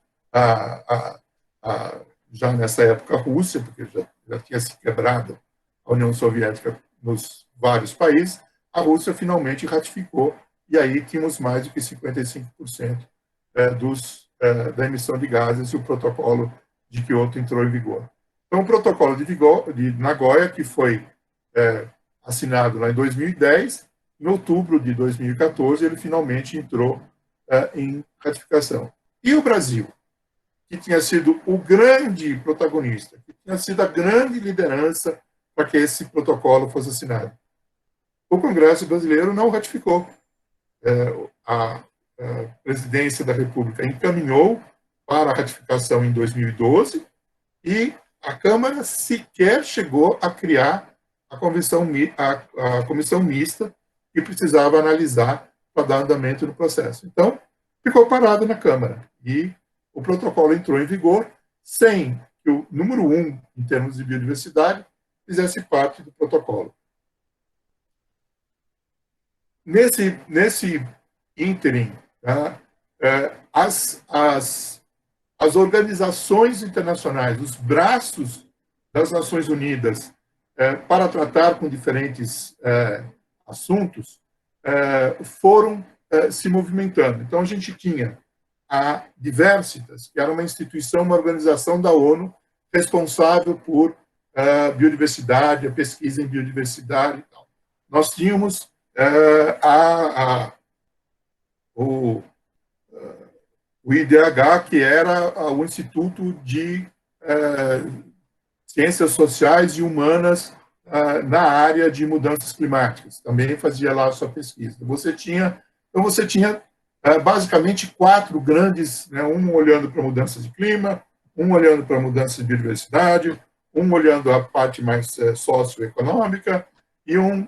já nessa época a Rússia, porque já tinha se quebrado a União Soviética nos vários países, a Rússia finalmente ratificou, e aí tínhamos mais do que 55% da emissão de gases, e o protocolo de Kyoto entrou em vigor. Então, o protocolo de Nagoya, que foi assinado lá em 2010, em outubro de 2014, ele finalmente entrou em ratificação. E o Brasil, que tinha sido o grande protagonista, que tinha sido a grande liderança para que esse protocolo fosse assinado. O Congresso brasileiro não ratificou. A Presidência da República encaminhou para a ratificação em 2012 e a Câmara sequer chegou a criar a comissão mista que precisava analisar para dar andamento no processo. Então, ficou parado na Câmara e o protocolo entrou em vigor sem que o número 1, em termos de biodiversidade, fizesse parte do protocolo. Nesse ínterim, as organizações internacionais, os braços das Nações Unidas para tratar com diferentes assuntos, foram se movimentando. Então, a gente tinha a Diversitas, que era uma instituição, uma organização da ONU responsável por biodiversidade, a pesquisa em biodiversidade e tal. Nós tínhamos o IDH, que era o Instituto de Ciências Sociais e Humanas na área de mudanças climáticas. Também fazia lá a sua pesquisa. Você tinha basicamente 4 grandes, um olhando para mudanças de clima, um olhando para mudanças de biodiversidade, um olhando a parte mais socioeconômica e um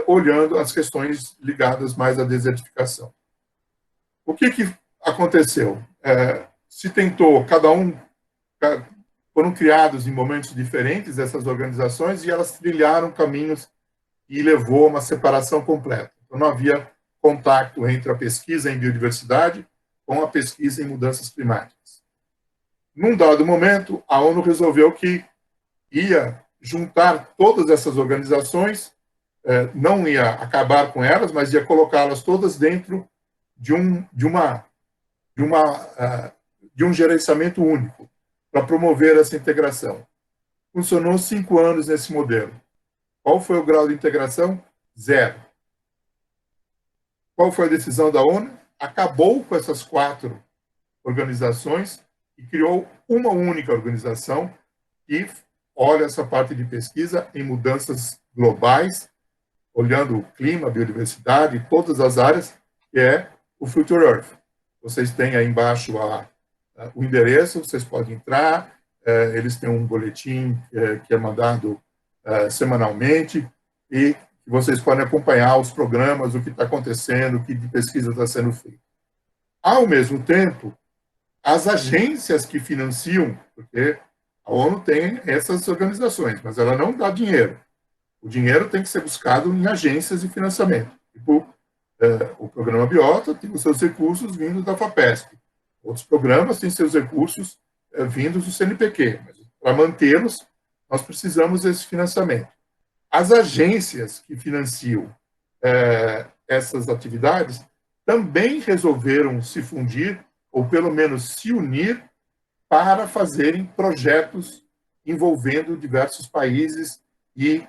olhando as questões ligadas mais à desertificação. O que aconteceu? Se tentou, foram criados em momentos diferentes essas organizações e elas trilharam caminhos e levou a uma separação completa. Então, não havia contato entre a pesquisa em biodiversidade com a pesquisa em mudanças climáticas. Num dado momento, a ONU resolveu que ia juntar todas essas organizações, não ia acabar com elas, mas ia colocá-las todas dentro de de um gerenciamento único para promover essa integração. Funcionou 5 anos nesse modelo. Qual foi o grau de integração? 0. Qual foi a decisão da ONU? Acabou com essas 4 organizações e criou uma única organização que olha essa parte de pesquisa em mudanças globais, olhando o clima, a biodiversidade, todas as áreas, que é o Future Earth. Vocês têm aí embaixo o endereço, vocês podem entrar, eles têm um boletim que é mandado semanalmente e vocês podem acompanhar os programas, o que está acontecendo, o que de pesquisa está sendo feito. Ao mesmo tempo, as agências que financiam, porque a ONU tem essas organizações, mas ela não dá dinheiro. O dinheiro tem que ser buscado em agências de financiamento. Tipo, o programa Biota tem os seus recursos vindos da FAPESP. Outros programas têm seus recursos vindos do CNPq. Mas para mantê-los, nós precisamos desse financiamento. As agências que financiam essas atividades também resolveram se fundir, ou pelo menos se unir, para fazerem projetos envolvendo diversos países e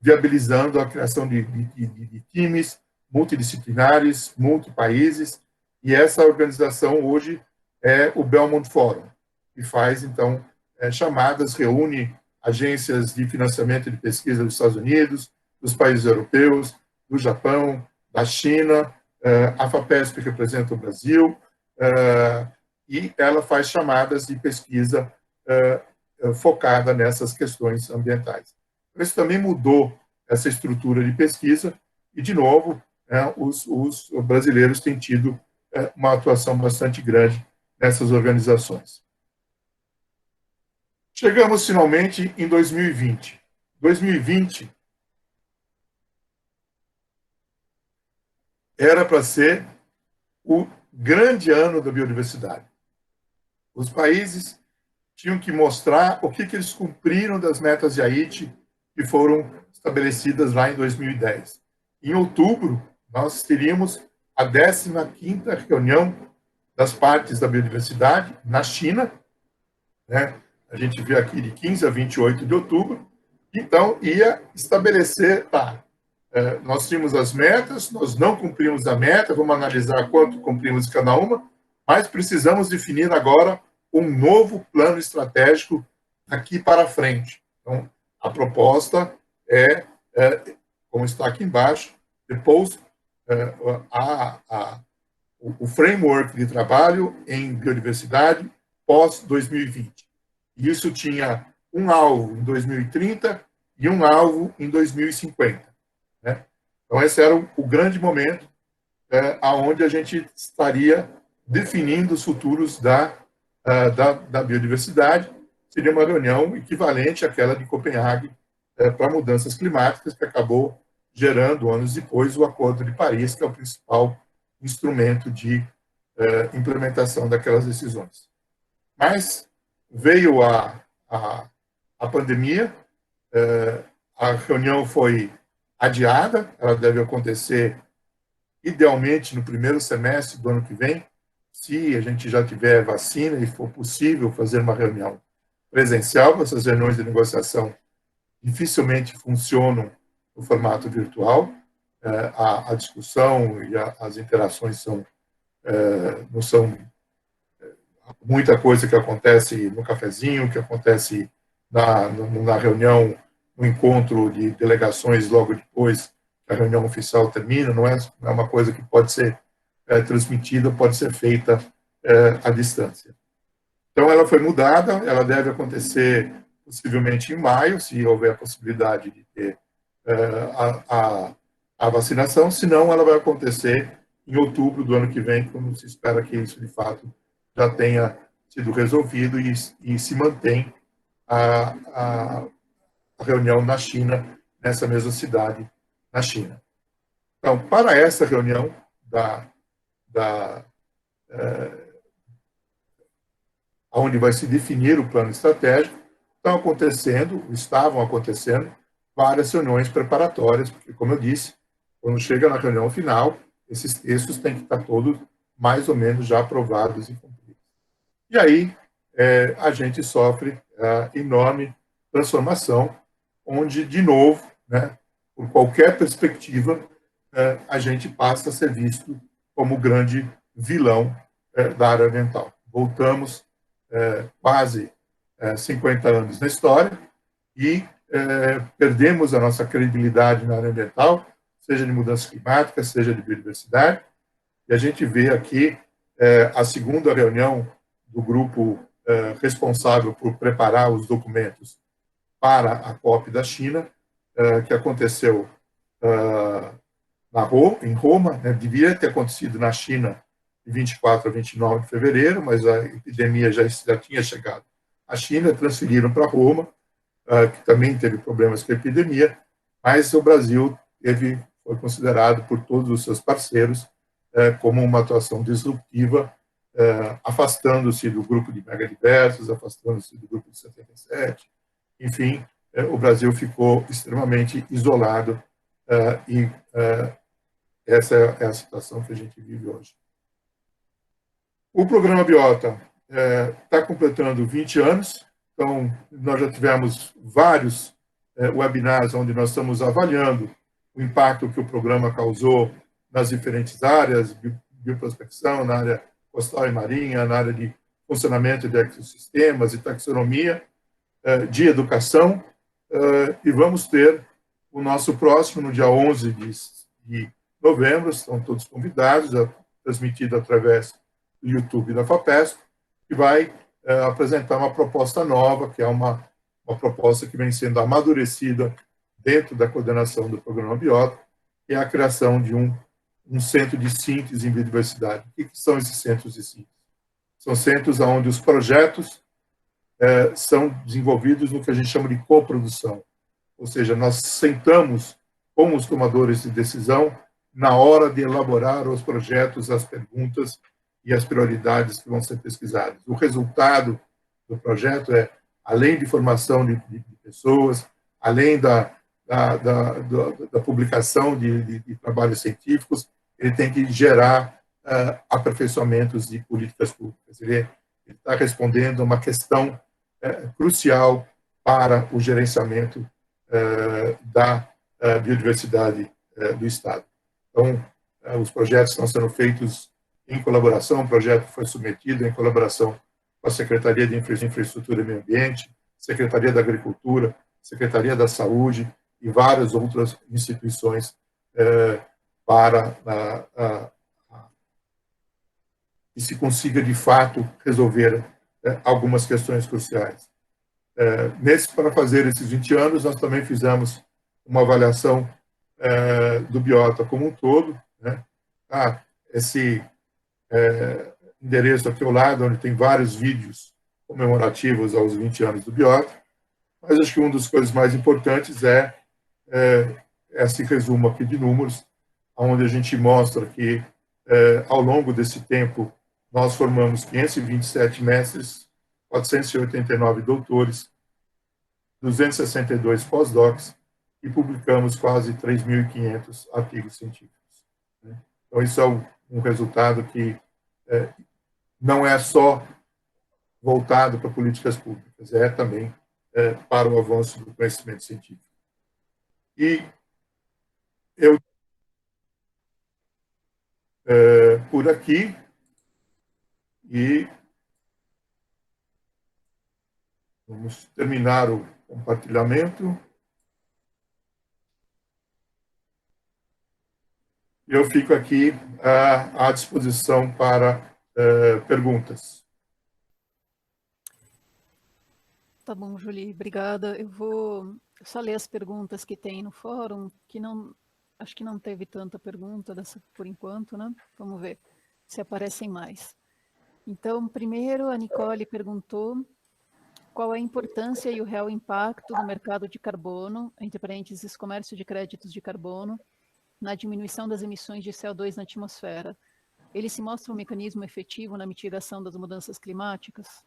viabilizando a criação de times multidisciplinares, multipaíses, e essa organização hoje é o Belmont Forum, que faz, então, chamadas, reúne agências de financiamento de pesquisa dos Estados Unidos, dos países europeus, do Japão, da China, a FAPESP representa o Brasil, e ela faz chamadas de pesquisa focada nessas questões ambientais. Isso também mudou essa estrutura de pesquisa e, de novo, os brasileiros têm tido uma atuação bastante grande nessas organizações. Chegamos, finalmente, em 2020. 2020 era para ser o grande ano da biodiversidade. Os países tinham que mostrar o que eles cumpriram das metas de Aichi que foram estabelecidas lá em 2010. Em outubro, nós teríamos a 15ª reunião das partes da biodiversidade na China, né? A gente vê aqui de 15 a 28 de outubro. Então, ia estabelecer, nós tínhamos as metas, nós não cumprimos a meta, vamos analisar quanto cumprimos de cada uma, mas precisamos definir agora um novo plano estratégico daqui para frente. Então, a proposta como está aqui embaixo, depois o framework de trabalho em biodiversidade pós-2020. Isso tinha um alvo em 2030 e um alvo em 2050. Né? Então, esse era o grande momento onde a gente estaria definindo os futuros da biodiversidade. Seria uma reunião equivalente àquela de Copenhague para mudanças climáticas, que acabou gerando, anos depois, o Acordo de Paris, que é o principal instrumento de implementação daquelas decisões. Mas veio a pandemia, a reunião foi adiada, ela deve acontecer, idealmente, no primeiro semestre do ano que vem, se a gente já tiver vacina e for possível fazer uma reunião presencial. Essas reuniões de negociação dificilmente funcionam no formato virtual. A discussão e as interações não são muita coisa que acontece no cafezinho, que acontece na reunião, no encontro de delegações logo depois que a reunião oficial termina. Não é uma coisa que pode ser transmitida, pode ser feita à distância. Então, ela foi mudada, ela deve acontecer possivelmente em maio, se houver a possibilidade de ter a vacinação, senão ela vai acontecer em outubro do ano que vem, quando se espera que isso, de fato, já tenha sido resolvido e se mantém a reunião na China, nessa mesma cidade, na China. Então, para essa reunião onde vai se definir o plano estratégico, estavam acontecendo várias reuniões preparatórias, porque, como eu disse, quando chega na reunião final, esses textos têm que estar todos mais ou menos já aprovados e cumpridos. E aí a gente sofre a enorme transformação, onde, de novo, né, por qualquer perspectiva, a gente passa a ser visto como o grande vilão da área ambiental. Voltamos quase 50 anos na história e perdemos a nossa credibilidade na área ambiental, seja de mudança climática, seja de biodiversidade, e a gente vê aqui a segunda reunião do grupo responsável por preparar os documentos para a COP da China, que aconteceu em Roma, né, devia ter acontecido na China de 24 a 29 de fevereiro, mas a epidemia já tinha chegado à China, transferiram para Roma, que também teve problemas com a epidemia, mas o Brasil foi considerado por todos os seus parceiros como uma atuação disruptiva, afastando-se do grupo de megadiversos, afastando-se do grupo de 77, enfim, o Brasil ficou extremamente isolado e essa é a situação que a gente vive hoje. O programa Biota está completando 20 anos, então nós já tivemos vários webinars onde nós estamos avaliando o impacto que o programa causou nas diferentes áreas, bioprospecção, na área costal e marinha, na área de funcionamento de ecossistemas e taxonomia, de educação, e vamos ter o nosso próximo no dia 11 de novembro, estão todos convidados, transmitido através do YouTube da FAPESP, que vai apresentar uma proposta nova, que é uma proposta que vem sendo amadurecida dentro da coordenação do programa Biota, que é a criação de um centro de síntese em biodiversidade. O que são esses centros de síntese? São centros onde os projetos são desenvolvidos no que a gente chama de coprodução, ou seja, nós sentamos com os tomadores de decisão na hora de elaborar os projetos, as perguntas e as prioridades que vão ser pesquisadas. O resultado do projeto além de formação de pessoas, além da publicação de trabalhos científicos, ele tem que gerar aperfeiçoamentos de políticas públicas. Ele está respondendo a uma questão crucial para o gerenciamento da biodiversidade do Estado. Então, os projetos estão sendo feitos em colaboração, o projeto foi submetido em colaboração com a Secretaria de Infraestrutura e Meio Ambiente, Secretaria da Agricultura, Secretaria da Saúde e várias outras instituições para que se consiga, de fato, resolver algumas questões cruciais. Para fazer esses 20 anos, nós também fizemos uma avaliação do Biota como um todo, né? Esse endereço aqui ao lado, onde tem vários vídeos comemorativos aos 20 anos do Biota, mas acho que uma das coisas mais importantes é esse resumo aqui de números, onde a gente mostra que, ao longo desse tempo, nós formamos 527 mestres, 489 doutores, 262 pós-docs e publicamos quase 3.500 artigos científicos. Então, isso é um resultado que não é só voltado para políticas públicas, é também para o avanço do conhecimento científico. E eu, por aqui, e vamos terminar o compartilhamento. Eu fico aqui à disposição para perguntas. Tá bom, Julie, obrigada. Eu vou só ler as perguntas que tem no fórum, que não, acho que não teve tanta pergunta dessa por enquanto, né? Vamos ver se aparecem mais. Então, primeiro, a Nicole perguntou qual é a importância e o real impacto do mercado de carbono, entre parênteses, comércio de créditos de carbono, na diminuição das emissões de CO2 na atmosfera. Ele se mostra um mecanismo efetivo na mitigação das mudanças climáticas?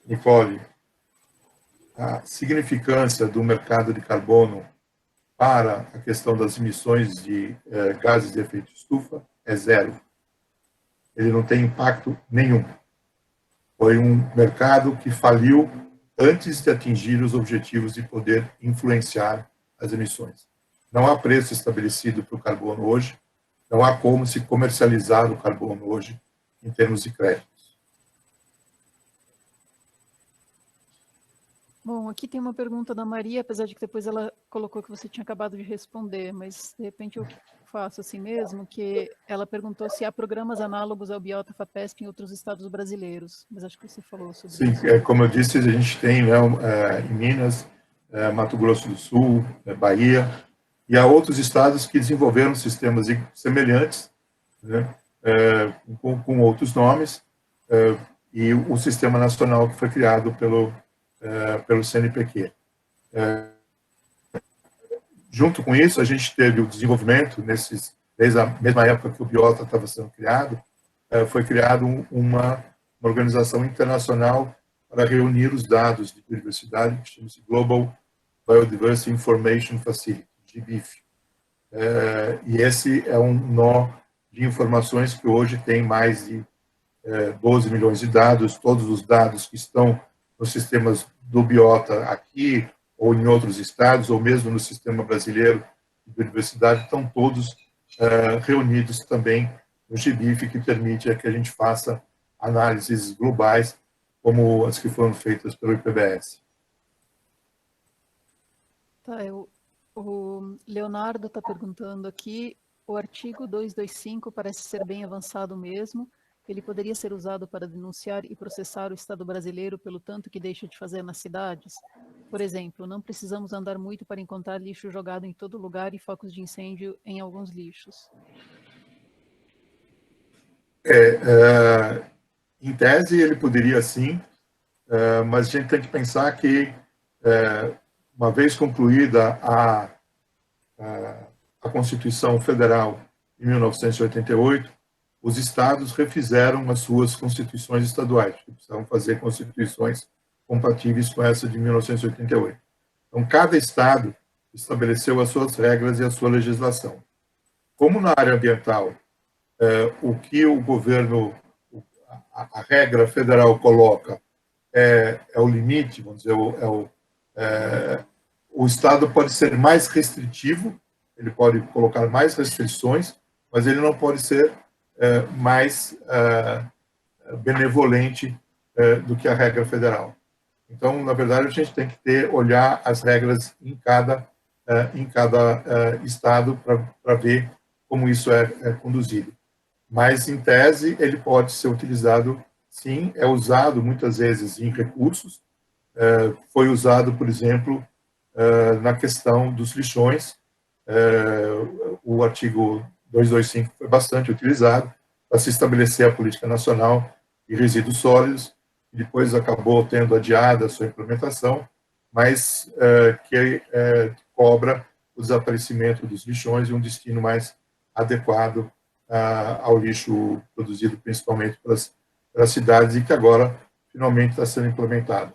Nicole, a significância do mercado de carbono para a questão das emissões de gases de efeito estufa é zero. Ele não tem impacto nenhum. Foi um mercado que faliu antes de atingir os objetivos de poder influenciar as emissões. Não há preço estabelecido para o carbono hoje, não há como se comercializar o carbono hoje em termos de créditos. Bom, aqui tem uma pergunta da Maria, apesar de que depois ela colocou que você tinha acabado de responder, mas de repente eu faço assim mesmo, que ela perguntou se há programas análogos ao Biota FAPESP em outros estados brasileiros, mas acho que você falou sobre Sim, isso. como eu disse, a gente tem, né, em Minas, Mato Grosso do Sul, Bahia, e há outros estados que desenvolveram sistemas semelhantes, né, com outros nomes, e o sistema nacional que foi criado pelo CNPq. Junto com isso, a gente teve o desenvolvimento, desde a mesma época que o Biota estava sendo criado, foi criado uma organização internacional para reunir os dados de biodiversidade, que chama-se Global Biodiversity Information Facility, GBIF. E esse é um nó de informações que hoje tem mais de 12 milhões de dados, todos os dados que estão nos sistemas do Biota aqui, ou em outros estados, ou mesmo no sistema brasileiro de biodiversidade, estão todos reunidos também no GBIF, que permite que a gente faça análises globais, como as que foram feitas pelo IPBS. Tá, o Leonardo está perguntando aqui, o artigo 225 parece ser bem avançado mesmo, ele poderia ser usado para denunciar e processar o Estado brasileiro pelo tanto que deixa de fazer nas cidades? Por exemplo, não precisamos andar muito para encontrar lixo jogado em todo lugar e focos de incêndio em alguns lixos. Em tese, ele poderia sim, mas a gente tem que pensar que, uma vez concluída a Constituição Federal em 1988, os estados refizeram as suas constituições estaduais, que precisavam fazer constituições compatíveis com essa de 1988. Então, cada estado estabeleceu as suas regras e a sua legislação. Como na área ambiental, o que o governo, a regra federal coloca é o limite, vamos dizer, o estado pode ser mais restritivo, ele pode colocar mais restrições, mas ele não pode ser mais benevolente do que a regra federal. Então, na verdade, a gente tem que olhar as regras em cada estado para ver como isso é conduzido. Mas, em tese, ele pode ser utilizado, sim, é usado muitas vezes em recursos, foi usado, por exemplo, na questão dos lixões, o artigo 225 foi bastante utilizado para se estabelecer a política nacional de resíduos sólidos, e depois acabou tendo adiada a sua implementação, mas que cobra o desaparecimento dos lixões e um destino mais adequado ao lixo produzido principalmente pelas cidades, e que agora finalmente está sendo implementado.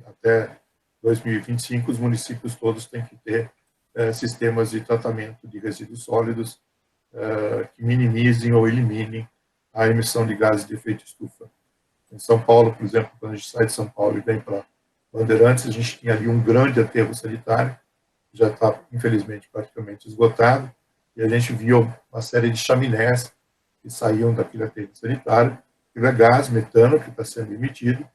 Até 2025, os municípios todos têm que ter sistemas de tratamento de resíduos sólidos que minimizem ou eliminem a emissão de gases de efeito estufa. Em São Paulo, por exemplo, quando a gente sai de São Paulo e vem para Bandeirantes, a gente tinha ali um grande aterro sanitário, que já está, infelizmente, praticamente esgotado, e a gente via uma série de chaminés que saíam daquele aterro sanitário, que é gás, metano, que está sendo emitido,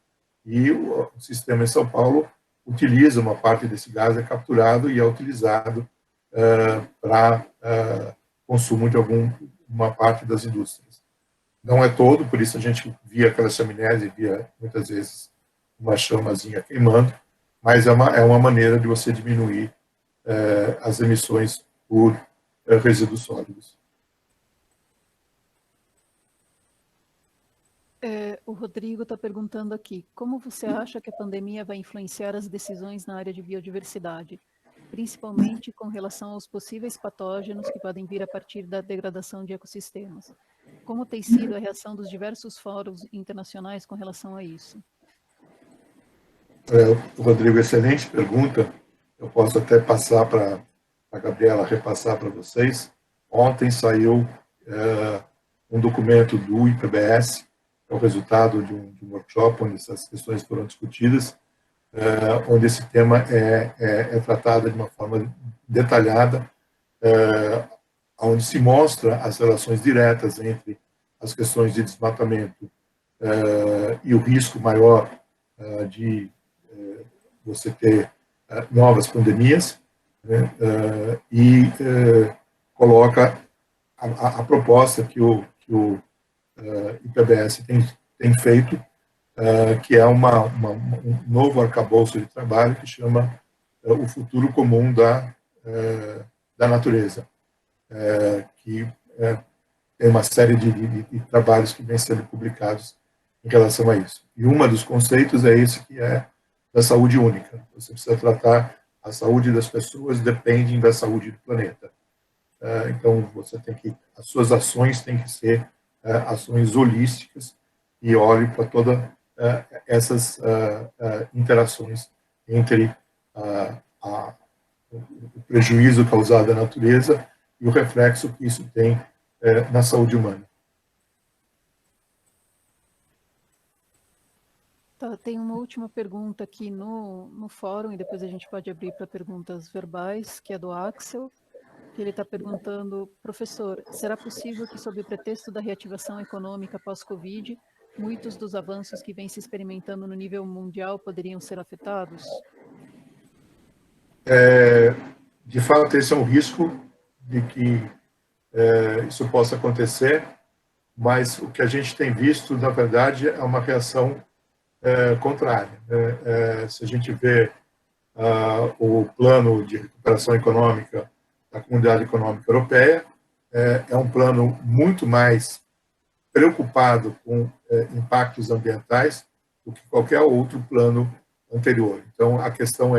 e o sistema em São Paulo utiliza uma parte desse gás, é capturado e é utilizado para consumo de uma parte das indústrias. Não é todo, por isso a gente via aquelas chaminés e via muitas vezes uma chamazinha queimando, mas é uma maneira de você diminuir as emissões por resíduos sólidos. O Rodrigo está perguntando aqui, como você acha que a pandemia vai influenciar as decisões na área de biodiversidade, principalmente com relação aos possíveis patógenos que podem vir a partir da degradação de ecossistemas? Como tem sido a reação dos diversos fóruns internacionais com relação a isso? Rodrigo, excelente pergunta. Eu posso até passar para a Gabriela repassar para vocês. Ontem saiu um documento do IPBS, é o resultado de um workshop onde essas questões foram discutidas, onde esse tema é tratado de uma forma detalhada, onde se mostra as relações diretas entre as questões de desmatamento e o risco maior de você ter novas pandemias, né, e coloca a proposta que o IPBS tem feito, que é um novo arcabouço de trabalho que chama o futuro comum da natureza, que tem uma série de trabalhos que vêm sendo publicados em relação a isso. E um dos conceitos é esse, que é da saúde única. Você precisa tratar a saúde das pessoas, dependem da saúde do planeta. Então, as suas ações têm que ser ações holísticas e olhem para todas essas interações entre o prejuízo causado à natureza e o reflexo que isso tem na saúde humana. Tá, tem uma última pergunta aqui no fórum, e depois a gente pode abrir para perguntas verbais, que é do Axel, que ele está perguntando: professor, será possível que, sob o pretexto da reativação econômica pós-Covid, muitos dos avanços que vem se experimentando no nível mundial poderiam ser afetados? De fato, esse é um risco de que isso possa acontecer, mas o que a gente tem visto, na verdade, é uma reação contrária. Se a gente vê o plano de recuperação econômica da Comunidade Econômica Europeia, é um plano muito mais preocupado com impactos ambientais do que qualquer outro plano anterior. Então, a questão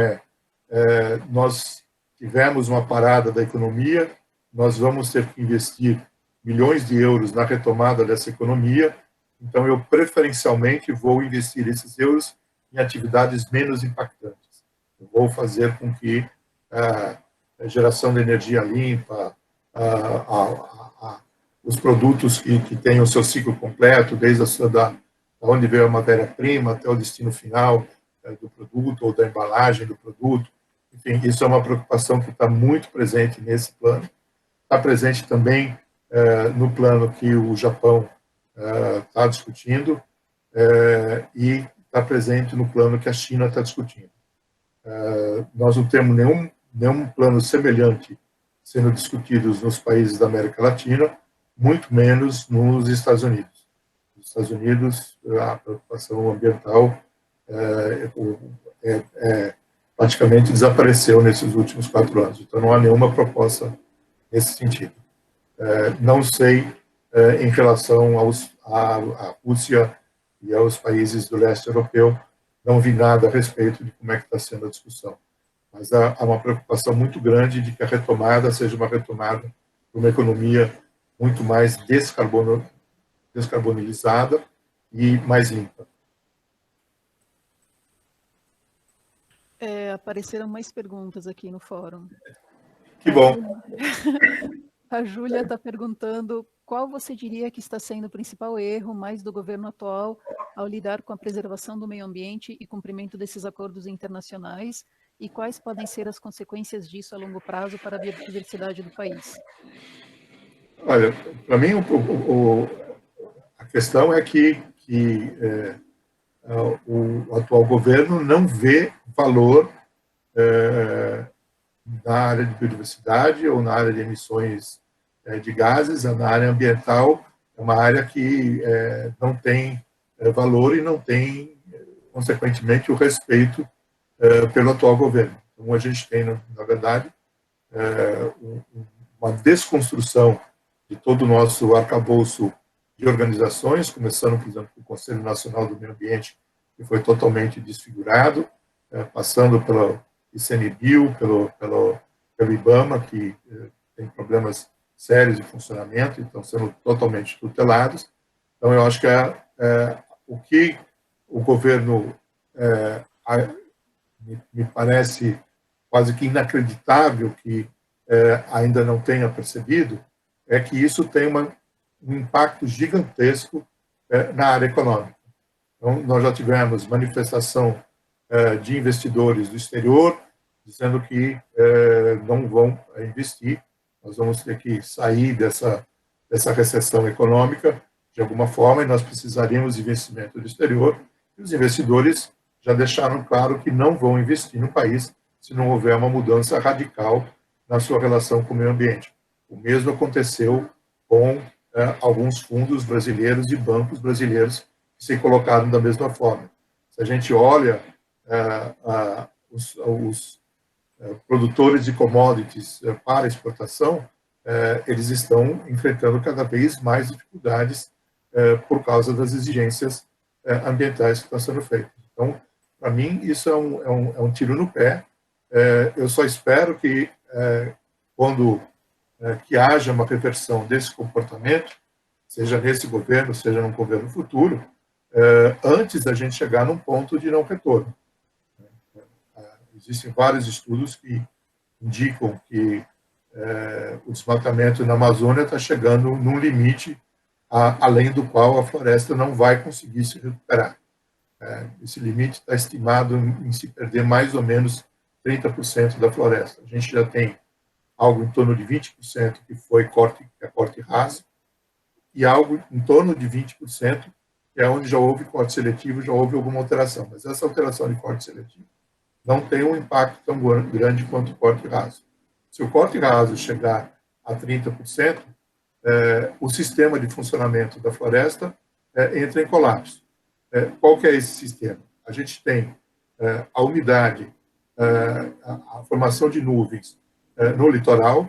nós tivemos uma parada da economia, nós vamos ter que investir milhões de euros na retomada dessa economia, então eu preferencialmente vou investir esses euros em atividades menos impactantes. Eu vou fazer com que a geração de energia limpa, os produtos que têm o seu ciclo completo, desde onde veio a matéria-prima até o destino final do produto ou da embalagem do produto. Enfim, isso é uma preocupação que está muito presente nesse plano. Está presente também no plano que o Japão está discutindo e está presente no plano que a China está discutindo. Nós não temos nenhum plano semelhante sendo discutido nos países da América Latina, muito menos nos Estados Unidos. Nos Estados Unidos, a preocupação ambiental praticamente desapareceu nesses últimos 4 anos. Então, não há nenhuma proposta nesse sentido. Não sei, em relação à Rússia e aos países do leste europeu, não vi nada a respeito de como é que está sendo a discussão. Mas há uma preocupação muito grande de que a retomada seja uma retomada de uma economia muito mais descarbonizada e mais limpa. Apareceram mais perguntas aqui no fórum. Que bom. A Júlia está perguntando: qual você diria que está sendo o principal erro mais do governo atual ao lidar com a preservação do meio ambiente e cumprimento desses acordos internacionais, e quais podem ser as consequências disso a longo prazo para a biodiversidade do país? Olha, para mim, a questão é que o atual governo não vê valor na área de biodiversidade ou na área de emissões de gases. Na área ambiental é uma área que não tem valor e não tem, consequentemente, o respeito pelo atual governo. Então, a gente tem, na verdade, uma desconstrução de todo o nosso arcabouço de organizações, começando, por exemplo, com o Conselho Nacional do Meio Ambiente, que foi totalmente desfigurado, passando pelo ICMBio, pelo IBAMA, que tem problemas sérios de funcionamento, e estão sendo totalmente tutelados. Então, eu acho que o que o governo me parece quase que inacreditável que ainda não tenha percebido, é que isso tem um impacto gigantesco na área econômica. Então, nós já tivemos manifestação de investidores do exterior dizendo que não vão investir, nós vamos ter que sair dessa recessão econômica de alguma forma e nós precisaríamos de investimento do exterior, e os investidores já deixaram claro que não vão investir no país se não houver uma mudança radical na sua relação com o meio ambiente. O mesmo aconteceu com alguns fundos brasileiros e bancos brasileiros que se colocaram da mesma forma. Se a gente olha os produtores de commodities para exportação, eles estão enfrentando cada vez mais dificuldades por causa das exigências ambientais que estão sendo feitas. Então, para mim, isso é um tiro no pé. Eu só espero que, quando que haja uma reversão desse comportamento, seja nesse governo, seja num governo futuro, antes da gente chegar num ponto de não retorno. Existem vários estudos que indicam que o desmatamento na Amazônia está chegando num limite além do qual a floresta não vai conseguir se recuperar. Esse limite está estimado em se perder mais ou menos 30% da floresta. A gente já tem algo em torno de 20% que foi corte raso, e algo em torno de 20%, que é onde já houve corte seletivo, já houve alguma alteração. Mas essa alteração de corte seletivo não tem um impacto tão grande quanto o corte raso. Se o corte raso chegar a 30%, o sistema de funcionamento da floresta entra em colapso. Qual que é esse sistema? A gente tem a umidade, a formação de nuvens no litoral,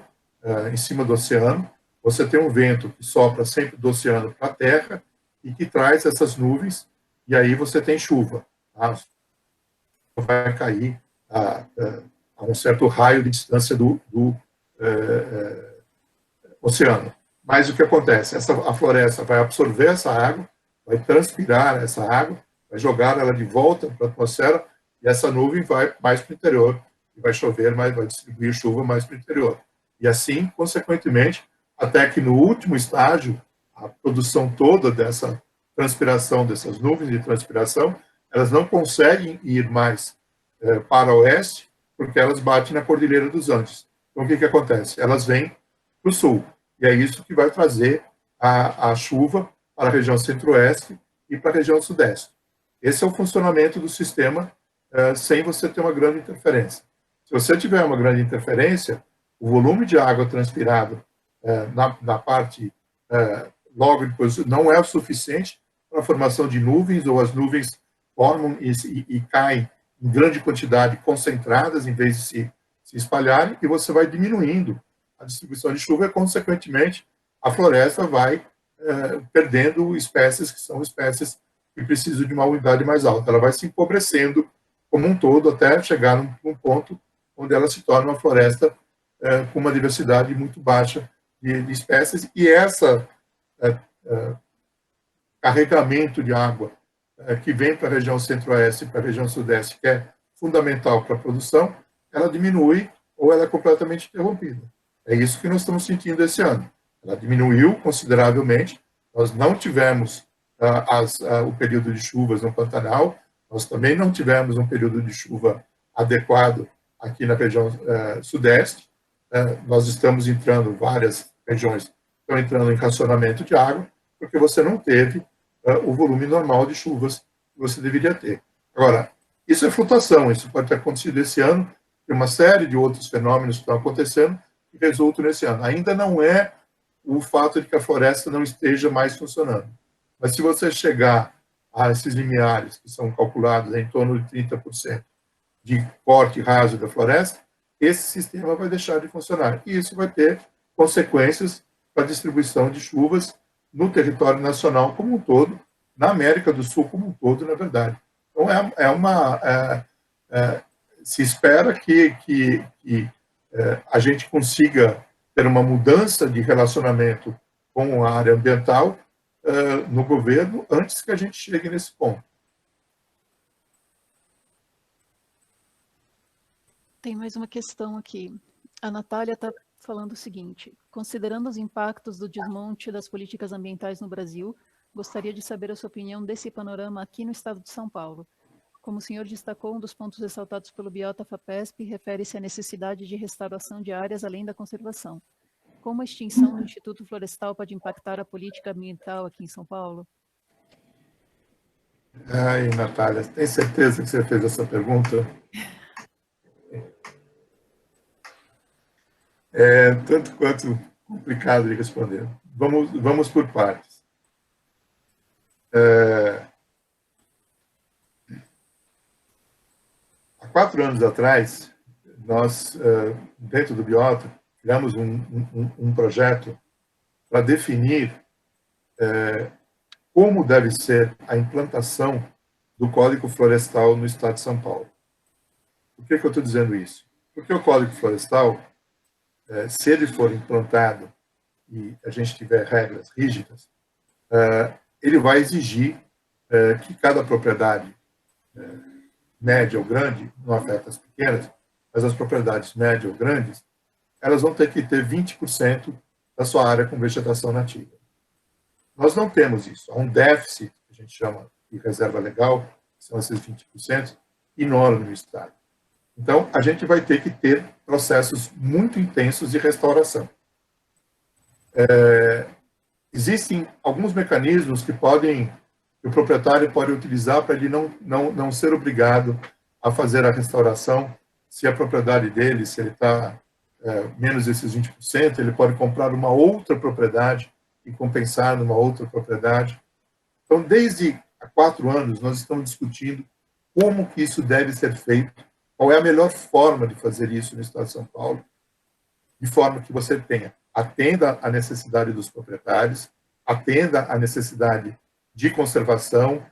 em cima do oceano. Você tem um vento que sopra sempre do oceano para a terra e que traz essas nuvens, e aí você tem chuva. Tá? Vai cair a um certo raio de distância do oceano. Mas o que acontece? A floresta vai absorver essa água, vai transpirar essa água, vai jogar ela de volta para a atmosfera, e essa nuvem vai mais para o interior, e vai chover, mas vai distribuir chuva mais para o interior. E assim, consequentemente, até que no último estágio, a produção toda dessa transpiração, dessas nuvens de transpiração, elas não conseguem ir mais para o oeste, porque elas batem na Cordilheira dos Andes. Então, o que acontece? Elas vêm para o sul, e é isso que vai trazer a chuva para a região centro-oeste e para a região sudeste. Esse é o funcionamento do sistema sem você ter uma grande interferência. Se você tiver uma grande interferência, o volume de água transpirado na parte logo depois não é o suficiente para a formação de nuvens, ou as nuvens formam e caem em grande quantidade concentradas, em vez de se espalharem, e você vai diminuindo a distribuição de chuva e, consequentemente, a floresta vai perdendo espécies que são espécies que precisam de uma umidade mais alta. Ela vai se empobrecendo como um todo até chegar num ponto onde ela se torna uma floresta com uma diversidade muito baixa de espécies, e essa carregamento de água que vem para a região centro-oeste e para a região sudeste, que é fundamental para a produção, ela diminui ou ela é completamente interrompida. É isso que nós estamos sentindo esse ano. Ela diminuiu consideravelmente, nós não tivemos o período de chuvas no Pantanal, nós também não tivemos um período de chuva adequado aqui na região sudeste, nós estamos entrando, várias regiões estão entrando em racionamento de água, porque você não teve o volume normal de chuvas que você deveria ter. Agora, isso é flutuação, isso pode ter acontecido esse ano, tem uma série de outros fenômenos que estão acontecendo que resultam nesse ano. Ainda não é o fato de que a floresta não esteja mais funcionando. Mas se você chegar a esses limiares, que são calculados em torno de 30% de corte raso da floresta, esse sistema vai deixar de funcionar. E isso vai ter consequências para a distribuição de chuvas no território nacional como um todo, na América do Sul como um todo, na verdade. Então, se espera que a gente consiga ter uma mudança de relacionamento com a área ambiental no governo antes que a gente chegue nesse ponto. Tem mais uma questão aqui. A Natália está falando o seguinte: considerando os impactos do desmonte das políticas ambientais no Brasil, gostaria de saber a sua opinião desse panorama aqui no estado de São Paulo. Como o senhor destacou, um dos pontos ressaltados pelo Biota FAPESP refere-se à necessidade de restauração de áreas além da conservação. Como a extinção do Instituto Florestal pode impactar a política ambiental aqui em São Paulo? Ai, Natália, tem certeza que você fez essa pergunta? É tanto quanto complicado de responder. Vamos por partes. Há 4 anos atrás, nós, dentro do Biota, criamos um projeto para definir como deve ser a implantação do Código Florestal no Estado de São Paulo. Por que eu estou dizendo isso? Porque o Código Florestal, se ele for implantado e a gente tiver regras rígidas, ele vai exigir que cada propriedade, média ou grande, não afeta as pequenas, mas as propriedades médias ou grandes, elas vão ter que ter 20% da sua área com vegetação nativa. Nós não temos isso. Há um déficit, que a gente chama de reserva legal, que são esses 20%, enorme no Estado. Então, a gente vai ter que ter processos muito intensos de restauração. Existem alguns mecanismos que o proprietário pode utilizar para ele não ser obrigado a fazer a restauração. Se a propriedade dele, se ele está menos desses 20%, ele pode comprar uma outra propriedade e compensar numa outra propriedade. Então, desde há 4 anos, nós estamos discutindo como que isso deve ser feito, qual é a melhor forma de fazer isso no Estado de São Paulo, de forma que você atenda à necessidade dos proprietários, atenda à necessidade de conservação,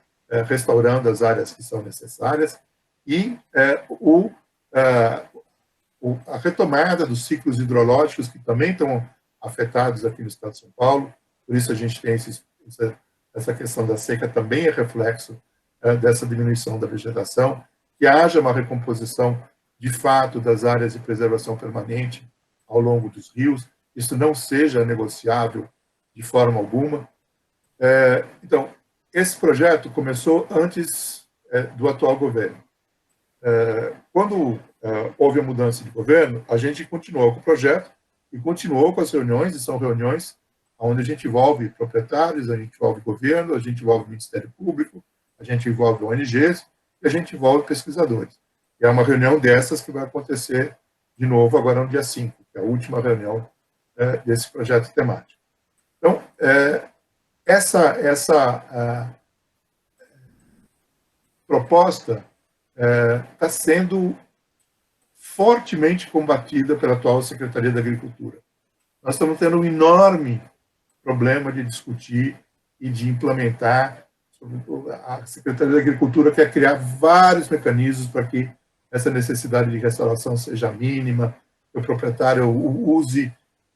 restaurando as áreas que são necessárias, e a retomada dos ciclos hidrológicos, que também estão afetados aqui no Estado de São Paulo. Por isso a gente tem essa questão da seca, também é reflexo dessa diminuição da vegetação, que haja uma recomposição de fato das áreas de preservação permanente ao longo dos rios, isso não seja negociável de forma alguma. Então, esse projeto começou antes do atual governo. Quando houve a mudança de governo, a gente continuou com o projeto e continuou com as reuniões, e são reuniões onde a gente envolve proprietários, a gente envolve governo, a gente envolve o Ministério Público, a gente envolve ONGs e a gente envolve pesquisadores. E é uma reunião dessas que vai acontecer de novo agora no dia 5, que é a última reunião desse projeto temático. Então, essa proposta está sendo fortemente combatida pela atual Secretaria da Agricultura. Nós estamos tendo um enorme problema de discutir e de implementar. A Secretaria da Agricultura quer criar vários mecanismos para que essa necessidade de restauração seja mínima, que o proprietário use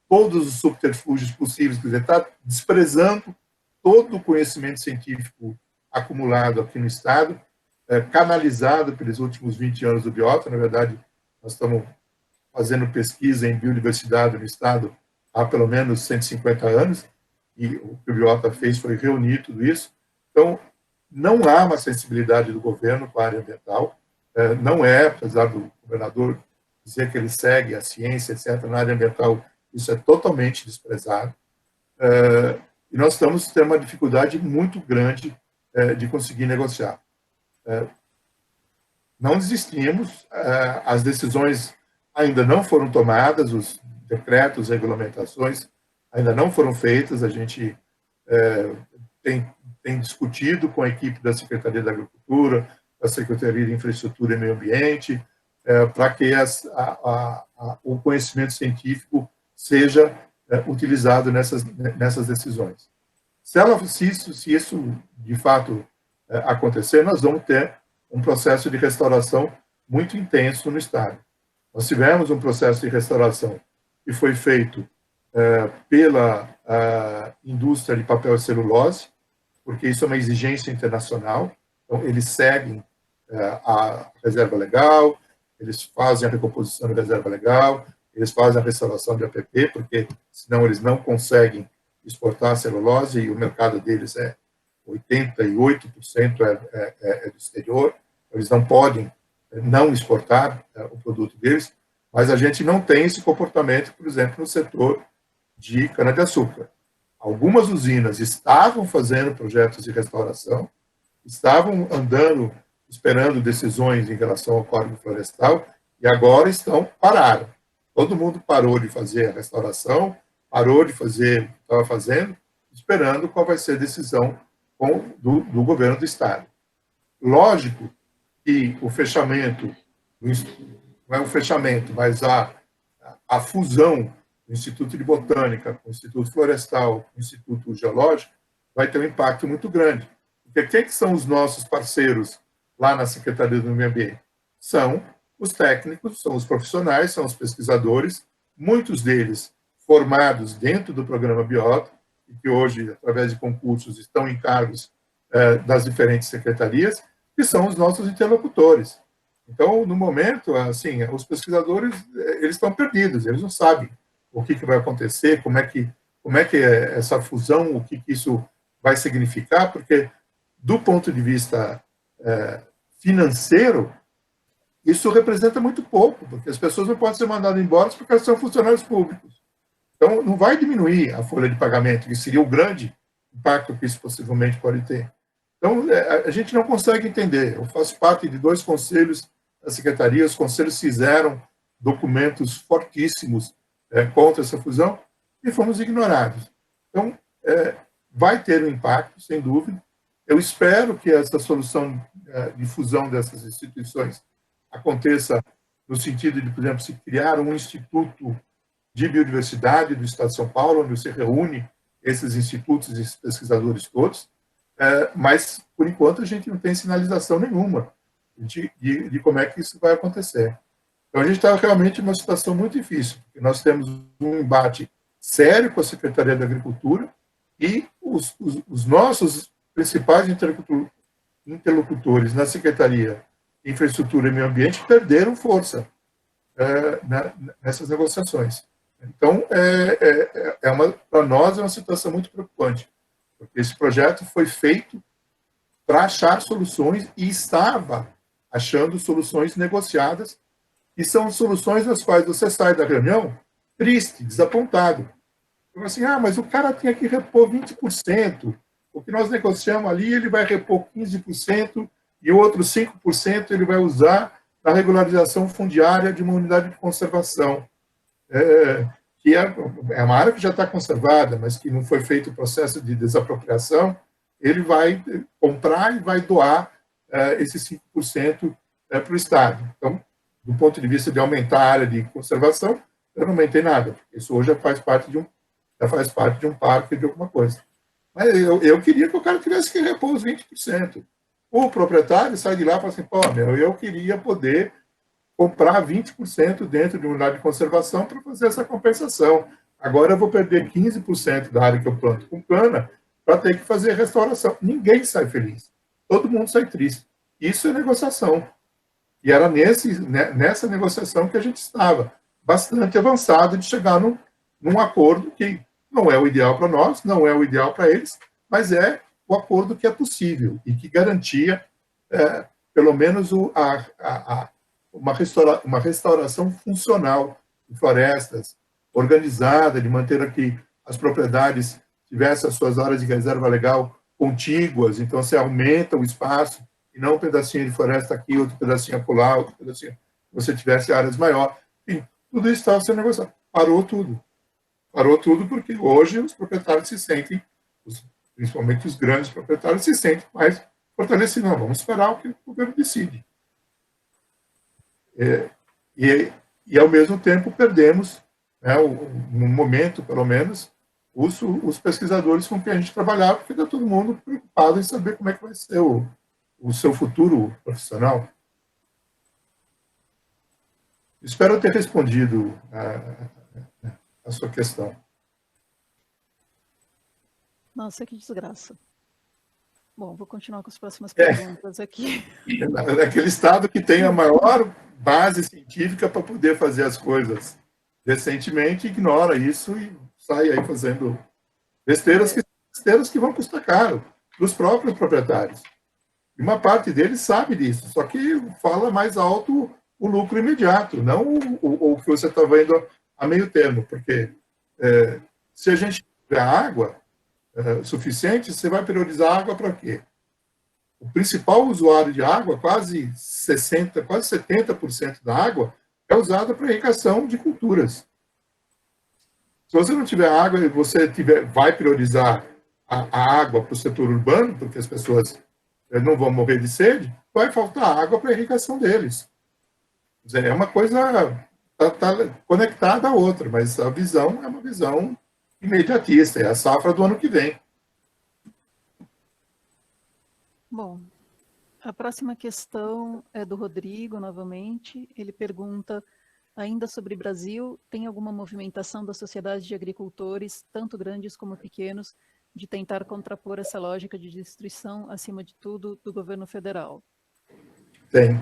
todos os subterfúgios possíveis, quer dizer, está desprezando todo o conhecimento científico acumulado aqui no Estado, canalizado pelos últimos 20 anos do Biota. Na verdade, nós estamos fazendo pesquisa em biodiversidade no Estado há pelo menos 150 anos, e o que o Biota fez foi reunir tudo isso. Então, não há uma sensibilidade do governo com a área ambiental, não apesar do governador dizer que ele segue a ciência, etc., na área ambiental, isso é totalmente desprezado. E nós estamos tendo uma dificuldade muito grande de conseguir negociar. Não desistimos, as decisões ainda não foram tomadas, os decretos, regulamentações ainda não foram feitas, a gente tem discutido com a equipe da Secretaria da Agricultura, da Secretaria de Infraestrutura e Meio Ambiente, para que o conhecimento científico seja utilizado nessas decisões. Se isso de fato acontecer, nós vamos ter um processo de restauração muito intenso no Estado. Nós tivemos um processo de restauração que foi feito pela indústria de papel e celulose, porque isso é uma exigência internacional. Então, eles seguem a reserva legal, eles fazem a recomposição da reserva legal, eles fazem a restauração de APP, porque senão eles não conseguem exportar a celulose e o mercado deles é 88% é do exterior, eles não podem não exportar o produto deles, mas a gente não tem esse comportamento, por exemplo, no setor de cana-de-açúcar. Algumas usinas estavam fazendo projetos de restauração, estavam andando, esperando decisões em relação ao Código Florestal, e agora pararam. Todo mundo parou de fazer a restauração, parou de fazer o que estava fazendo, esperando qual vai ser a decisão do governo do Estado. Lógico que o fechamento, não é um fechamento, mas a fusão do Instituto de Botânica com o Instituto Florestal, com o Instituto Geológico, vai ter um impacto muito grande. Porque quem que são os nossos parceiros lá na Secretaria do Meio Ambiente? São os técnicos, são os profissionais, são os pesquisadores, muitos deles formados dentro do programa Biota, e que hoje, através de concursos, estão em cargos das diferentes secretarias, que são os nossos interlocutores. Então, no momento, assim, os pesquisadores, eles estão perdidos, eles não sabem o que vai acontecer, como é que é essa fusão, o que isso vai significar, porque, do ponto de vista financeiro, isso representa muito pouco, porque as pessoas não podem ser mandadas embora porque elas são funcionários públicos. Então, não vai diminuir a folha de pagamento, que seria o grande impacto que isso possivelmente pode ter. Então, a gente não consegue entender. Eu faço parte de 2 conselhos da Secretaria, os conselhos fizeram documentos fortíssimos contra essa fusão e fomos ignorados. Então, vai ter um impacto, sem dúvida. Eu espero que essa solução de fusão dessas instituições aconteça no sentido de, por exemplo, se criar um instituto de biodiversidade do Estado de São Paulo, onde se reúne esses institutos e esses pesquisadores todos, mas, por enquanto, a gente não tem sinalização nenhuma de como é que isso vai acontecer. Então, a gente está realmente numa situação muito difícil, porque nós temos um embate sério com a Secretaria da Agricultura e os nossos principais interlocutores na Secretaria de Infraestrutura e Meio Ambiente perderam força nessas negociações. Então, para nós, é uma situação muito preocupante, porque esse projeto foi feito para achar soluções e estava achando soluções negociadas, e são soluções nas quais você sai da reunião triste, desapontado. Então, assim, mas o cara tinha que repor 20%, o que nós negociamos ali, ele vai repor 15%, e o outro 5% ele vai usar na regularização fundiária de uma unidade de conservação. Que é uma área que já está conservada, mas que não foi feito o processo de desapropriação, ele vai comprar e vai doar esses 5% para o Estado. Então, do ponto de vista de aumentar a área de conservação, eu não aumentei nada. Isso hoje já faz parte de um parque, de alguma coisa. Mas eu queria que o cara tivesse que repor os 20%. O proprietário sai de lá e fala assim, eu queria poder comprar 20% dentro de uma unidade de conservação para fazer essa compensação. Agora eu vou perder 15% da área que eu planto com cana para ter que fazer restauração. Ninguém sai feliz. Todo mundo sai triste. Isso é negociação. E era nessa negociação que a gente estava, bastante avançado de chegar num acordo que não é o ideal para nós, não é o ideal para eles, mas é o acordo que é possível e que garantia, pelo menos, uma restauração funcional de florestas, organizada, de manter aqui as propriedades tivessem as suas áreas de reserva legal contíguas, então você aumenta o espaço, e não um pedacinho de floresta aqui, outro pedacinho acolá, outro pedacinho, você tivesse áreas maiores. Enfim, tudo isso estava sendo negociado. Parou tudo. Parou tudo porque hoje os proprietários se sentem, principalmente os grandes proprietários, se sentem mais fortalecidos. Não, vamos esperar o que o governo decide. E ao mesmo tempo, perdemos, no momento, pelo menos, os pesquisadores com quem a gente trabalhava, porque está todo mundo preocupado em saber como é que vai ser o seu futuro profissional. Espero ter respondido a sua questão. Nossa, que desgraça. Bom, vou continuar com as próximas perguntas aqui. É aquele estado que tem a maior base científica para poder fazer as coisas decentemente, ignora isso e sai aí fazendo besteiras que vão custar caro para os próprios proprietários. E uma parte deles sabe disso, só que fala mais alto o lucro imediato, não o que você está vendo a meio termo, porque se a gente tiver água suficiente, você vai priorizar água para quê? O principal usuário de água, quase 60%, quase 70% da água, é usada para irrigação de culturas. Se você não tiver água e você vai priorizar a água para o setor urbano, porque as pessoas não vão morrer de sede, vai faltar água para a irrigação deles. Quer dizer, é uma coisa tá conectada à outra, mas a visão é uma visão imediatista, é a safra do ano que vem. Bom, a próxima questão é do Rodrigo, novamente. Ele pergunta, ainda sobre Brasil, tem alguma movimentação da sociedade de agricultores, tanto grandes como pequenos, de tentar contrapor essa lógica de destruição, acima de tudo, do governo federal? Tem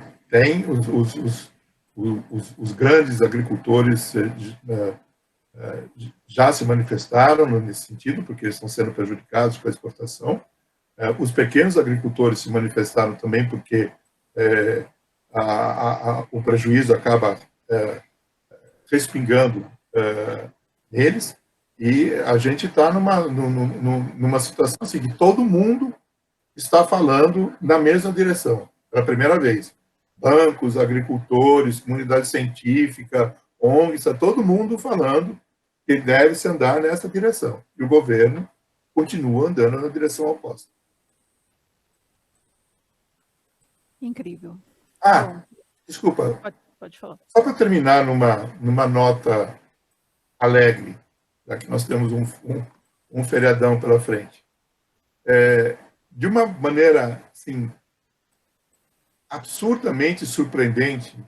os grandes agricultores já se manifestaram nesse sentido, porque estão sendo prejudicados com a exportação. Os pequenos agricultores se manifestaram também porque o prejuízo acaba respingando neles, e a gente está numa situação assim, que todo mundo está falando na mesma direção, pela primeira vez. Bancos, agricultores, comunidade científica, ONGs, está todo mundo falando que deve-se andar nessa direção. E o governo continua andando na direção oposta. Incrível. Desculpa. Pode falar. Só para terminar numa nota alegre, já que nós temos um feriadão pela frente. De uma maneira, assim, absurdamente surpreendente,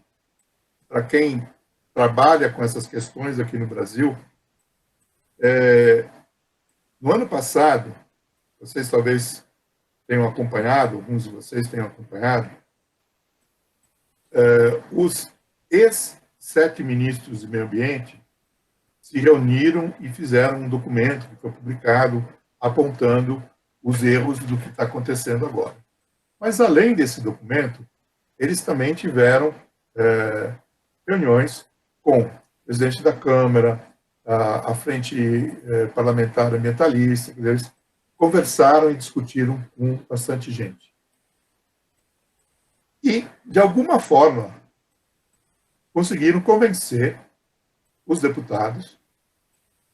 para quem trabalha com essas questões aqui no Brasil, no ano passado, vocês talvez tenham acompanhado, alguns de vocês tenham acompanhado, os ex-7 ministros de meio ambiente se reuniram e fizeram um documento que foi publicado apontando os erros do que está acontecendo agora. Mas, além desse documento, eles também tiveram reuniões com o presidente da Câmara, a Frente Parlamentar Ambientalista, eles conversaram e discutiram com bastante gente. E, de alguma forma, conseguiram convencer os deputados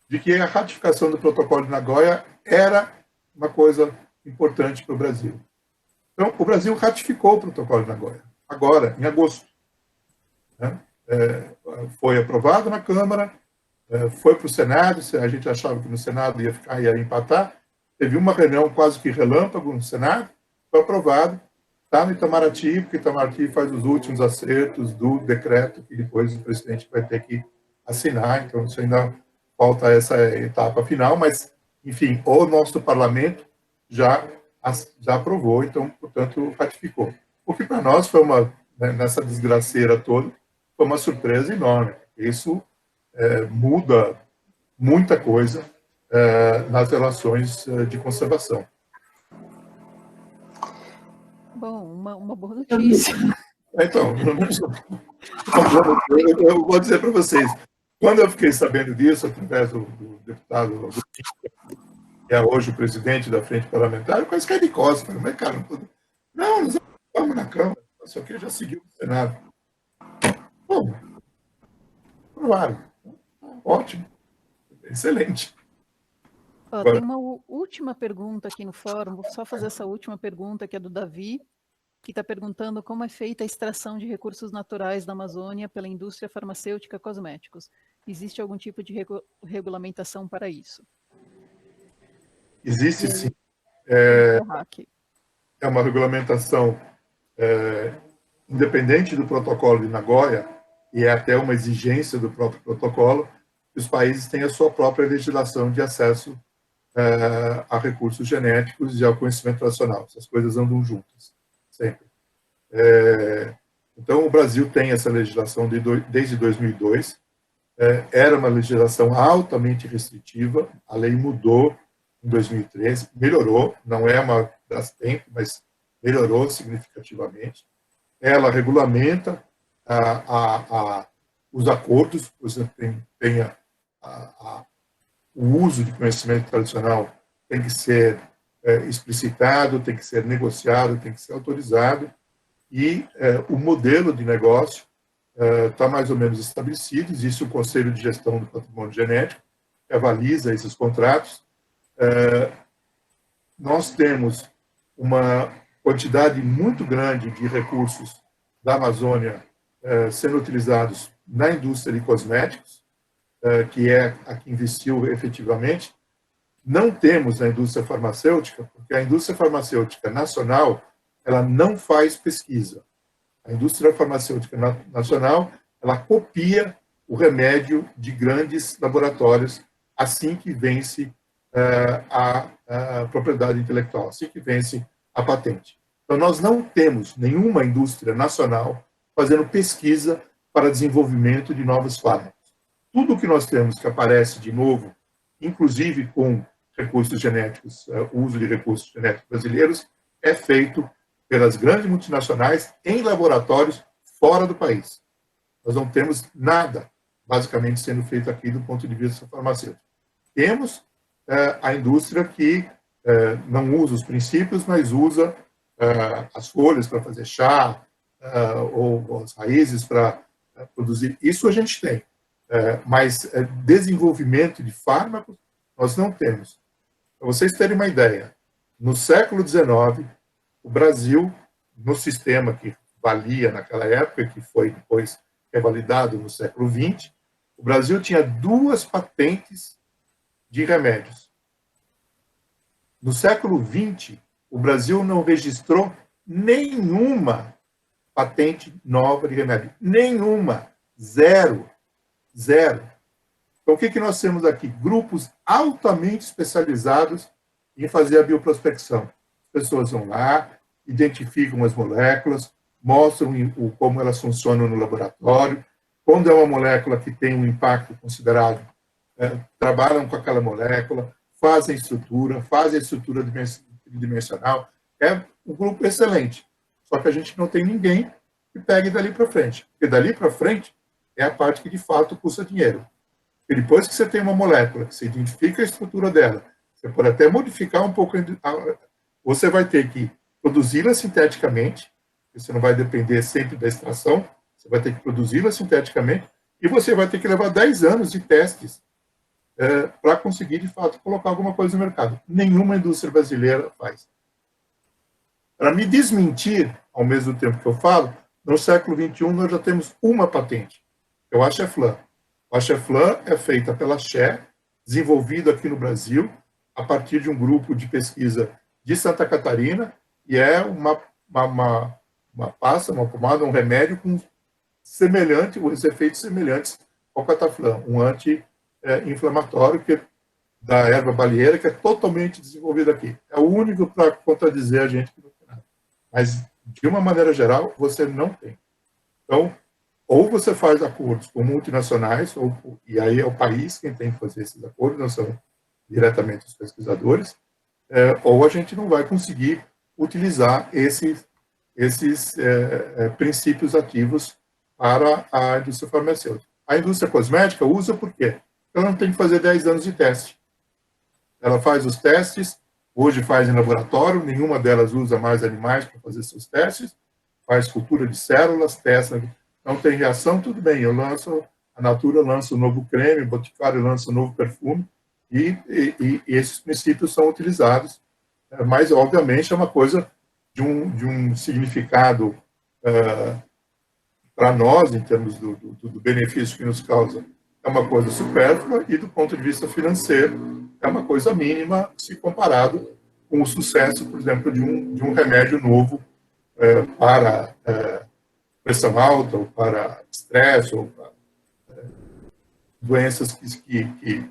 de que a ratificação do Protocolo de Nagoya era uma coisa importante para o Brasil. Então, o Brasil ratificou o Protocolo de Nagoya, agora, em agosto. Foi aprovado na Câmara, foi para o Senado, a gente achava que no Senado ia empatar, teve uma reunião quase que relâmpago no Senado, foi aprovado, está no Itamaraty, porque Itamaraty faz os últimos acertos do decreto que depois o presidente vai ter que assinar, então isso ainda falta essa etapa final, mas, enfim, o nosso parlamento já aprovou, então, portanto, ratificou. O que para nós foi nessa desgraceira toda, foi uma surpresa enorme. Isso muda muita coisa nas relações de conservação. Bom, uma boa notícia. Então, eu vou dizer para vocês, quando eu fiquei sabendo disso, através do deputado, que é hoje o presidente da Frente Parlamentar, eu quase caí de costas. Mas, cara, não, nós vamos na Câmara, só que já seguiu o Senado. Bom, claro, ótimo, excelente. Tem uma última pergunta aqui no fórum, vou só fazer essa última pergunta, que é do Davi, que está perguntando como é feita a extração de recursos naturais da Amazônia pela indústria farmacêutica cosméticos. Existe algum tipo de regulamentação para isso? Existe sim. É uma regulamentação independente do protocolo de Nagoya, e é até uma exigência do próprio protocolo, que os países têm a sua própria legislação de acesso a recursos genéticos e ao conhecimento tradicional. Essas coisas andam juntas, sempre. Então, o Brasil tem essa legislação desde 2002, era uma legislação altamente restritiva, a lei mudou em 2013, melhorou, não é uma das tempos, mas melhorou significativamente. Ela regulamenta os acordos, você tenha o uso de conhecimento tradicional tem que ser explicitado, tem que ser negociado, tem que ser autorizado, e o modelo de negócio está mais ou menos estabelecido. Existe o Conselho de Gestão do Patrimônio Genético, que avaliza esses contratos. Nós temos uma quantidade muito grande de recursos da Amazônia sendo utilizados na indústria de cosméticos, que é a que investiu efetivamente. Não temos na indústria farmacêutica, porque a indústria farmacêutica nacional ela não faz pesquisa. A indústria farmacêutica nacional ela copia o remédio de grandes laboratórios assim que vence a propriedade intelectual, assim que vence a patente. Então, nós não temos nenhuma indústria nacional fazendo pesquisa para desenvolvimento de novos fármacos. Tudo que nós temos que aparece de novo, inclusive com recursos genéticos, o uso de recursos genéticos brasileiros, é feito pelas grandes multinacionais em laboratórios fora do país. Nós não temos nada, basicamente, sendo feito aqui do ponto de vista farmacêutico. Temos a indústria que não usa os princípios, mas usa as folhas para fazer chá, ou as raízes para produzir. Isso a gente tem. Mas desenvolvimento de fármacos nós não temos. Para vocês terem uma ideia, no século XIX, o Brasil, no sistema que valia naquela época, que foi depois revalidado no século XX, o Brasil tinha 2 patentes de remédios. No século XX, o Brasil não registrou nenhuma patente nova de remédio. Nenhuma. Zero. Então, o que nós temos aqui? Grupos altamente especializados em fazer a bioprospecção. As pessoas vão lá, identificam as moléculas, mostram como elas funcionam no laboratório. Quando é uma molécula que tem um impacto considerável, trabalham com aquela molécula, fazem a estrutura tridimensional. É um grupo excelente. Só que a gente não tem ninguém que pegue dali para frente. Porque dali para frente é a parte que, de fato, custa dinheiro. E depois que você tem uma molécula, que você identifica a estrutura dela, você pode até modificar um pouco, você vai ter que produzi-la sinteticamente, você não vai depender sempre da extração, você vai ter que produzi-la sinteticamente, e você vai ter que levar 10 anos de testes para conseguir, de fato, colocar alguma coisa no mercado. Nenhuma indústria brasileira faz. Para me desmentir, ao mesmo tempo que eu falo, no século XXI nós já temos uma patente, que é o Acheflan. O Acheflan é feita pela Xé, desenvolvido aqui no Brasil, a partir de um grupo de pesquisa de Santa Catarina, e é uma pasta, uma pomada, um remédio com os efeitos semelhantes ao Cataflam, um anti-inflamatório da erva baleeira, que é totalmente desenvolvido aqui. É o único para contradizer a gente que não tem nada. Mas, de uma maneira geral, você não tem. Então, ou você faz acordos com multinacionais, e aí é o país quem tem que fazer esses acordos, não são diretamente os pesquisadores, ou a gente não vai conseguir utilizar esses princípios ativos para a indústria farmacêutica. A indústria cosmética usa por quê? Ela não tem que fazer 10 anos de teste. Ela faz os testes, hoje faz em laboratório, nenhuma delas usa mais animais para fazer seus testes, faz cultura de células, testa, não tem reação, tudo bem, a Natura lança um novo creme, o Boticário lança um novo perfume, e esses princípios são utilizados, mas, obviamente, é uma coisa de um significado para nós, em termos do benefício que nos causa, é uma coisa supérflua, e, do ponto de vista financeiro, é uma coisa mínima se comparado com o sucesso, por exemplo, de um remédio novo para pressão alta, ou para estresse, ou para doenças que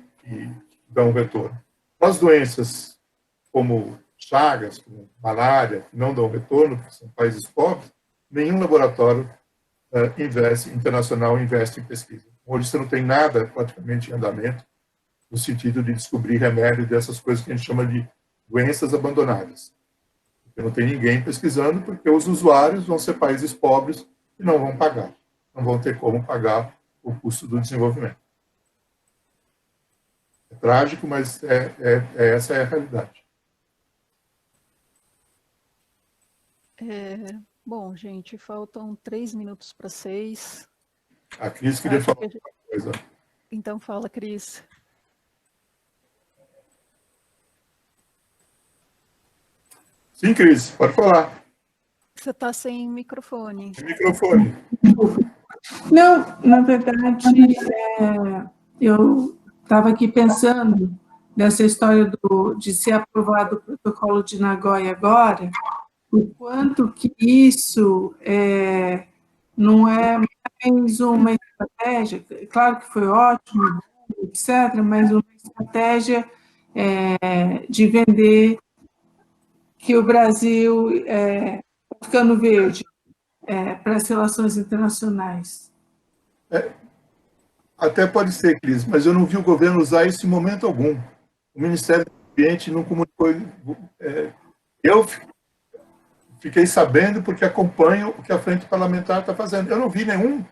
dão retorno. As doenças como chagas, como malária, que não dão retorno, porque são países pobres, nenhum laboratório internacional investe em pesquisa. Hoje você não tem nada praticamente em andamento no sentido de descobrir remédio dessas coisas que a gente chama de doenças abandonadas. Porque não tem ninguém pesquisando, porque os usuários vão ser países pobres e não vão pagar. Não vão ter como pagar o custo do desenvolvimento. É trágico, mas essa é a realidade. Bom, gente, faltam 3 minutos para 6. A Cris queria falar uma coisa. Então fala, Cris. Sim, Cris, pode falar. Você está sem microfone. Sem microfone. Não, na verdade, eu estava aqui pensando nessa história de ser aprovado o protocolo de Nagoya agora, o quanto que isso não é mais uma estratégia, claro que foi ótimo, etc., mas uma estratégia de vender que o Brasil está ficando verde para as relações internacionais. Até pode ser, Cris, mas eu não vi o governo usar isso em momento algum. O Ministério do Ambiente não comunicou. Eu fiquei sabendo porque acompanho o que a Frente Parlamentar está fazendo. Eu não vi nenhuma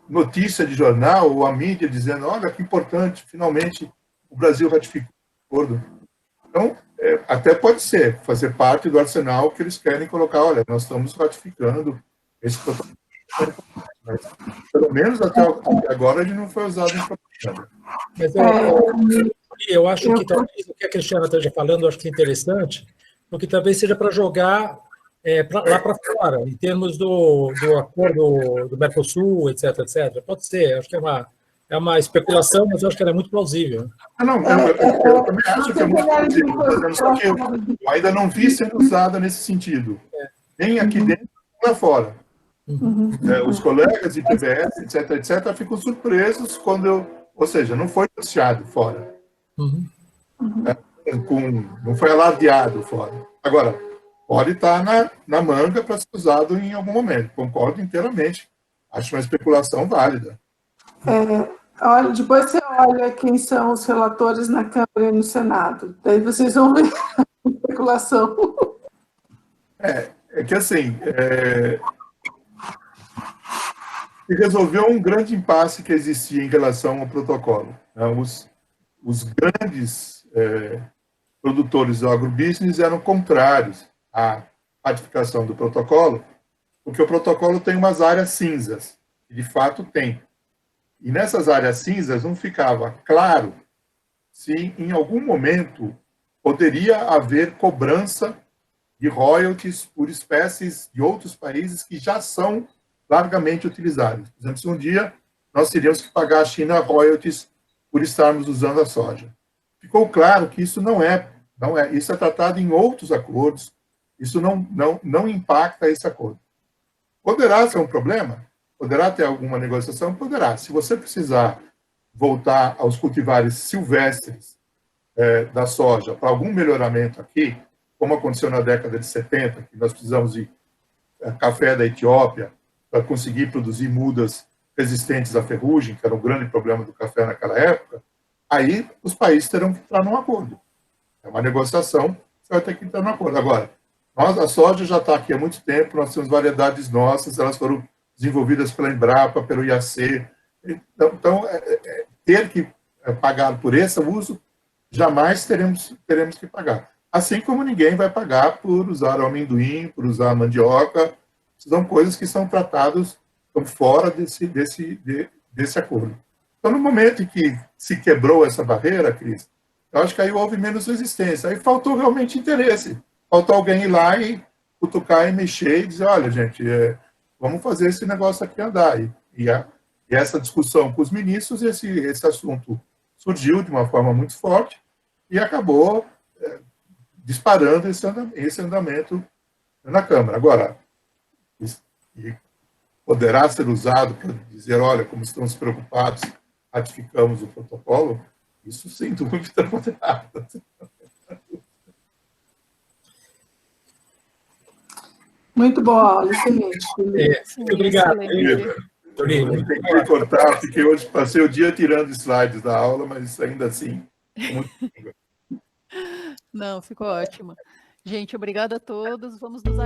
notícia de jornal ou a mídia dizendo, olha, que importante, finalmente o Brasil ratificou o acordo. Então, até pode ser, fazer parte do arsenal que eles querem colocar, olha, nós estamos ratificando esse protocolo. Mas, pelo menos até agora ele não foi usado em propaganda. Mas eu acho que talvez o que a Cristiana esteja falando, eu acho que é interessante, porque talvez seja para jogar lá para fora, em termos do acordo do Mercosul, etc, etc. Pode ser, acho que é uma especulação, mas eu acho que ela é muito plausível. Eu também acho que é muito plausível, só que eu ainda não vi sendo usada nesse sentido. Nem aqui dentro, nem lá fora. Os colegas de PBS, etc., ficam surpresos quando ou seja, não foi noticiado fora. Não foi alardeado fora. Agora, pode estar na manga para ser usado em algum momento. Concordo inteiramente. Acho uma especulação válida. Depois você olha quem são os relatores na Câmara e no Senado. Daí vocês vão ver a especulação. É que assim, se resolveu um grande impasse que existia em relação ao protocolo. Os grandes produtores do agrobusiness eram contrários à ratificação do protocolo, porque o protocolo tem umas áreas cinzas, e de fato tem. E nessas áreas cinzas não ficava claro se em algum momento poderia haver cobrança de royalties por espécies de outros países que já são largamente utilizadas. Por exemplo, se um dia nós teríamos que pagar à China royalties por estarmos usando a soja. Ficou claro que isso não é, isso é tratado em outros acordos, isso não impacta esse acordo. Poderá ser um problema? Poderá ter alguma negociação? Poderá. Se você precisar voltar aos cultivares silvestres da soja para algum melhoramento aqui, como aconteceu na década de 70, que nós precisamos de café da Etiópia para conseguir produzir mudas resistentes à ferrugem, que era um grande problema do café naquela época, aí os países terão que entrar num acordo. É uma negociação, você vai ter que entrar num acordo. Agora, a soja já está aqui há muito tempo, nós temos variedades nossas, elas foram desenvolvidas pela Embrapa, pelo IAC. Então ter que pagar por esse uso, jamais teremos que pagar. Assim como ninguém vai pagar por usar o amendoim, por usar a mandioca, são coisas que são tratadas fora desse acordo. Então, no momento em que se quebrou essa barreira, Cris, eu acho que aí houve menos resistência. Aí faltou realmente interesse. Faltou alguém ir lá e cutucar e mexer e dizer, olha, gente, vamos fazer esse negócio aqui andar. E essa discussão com os ministros, esse assunto surgiu de uma forma muito forte e acabou disparando esse andamento na Câmara. Agora, poderá ser usado para dizer, olha, como estamos preocupados, ratificamos o protocolo? Isso, sem dúvida, poderá. Muito boa aula, excelente. Muito obrigado. Eu tentei cortar, porque hoje passei o dia tirando slides da aula, mas ainda assim... Não, ficou ótimo. Gente, obrigada a todos. Vamos nos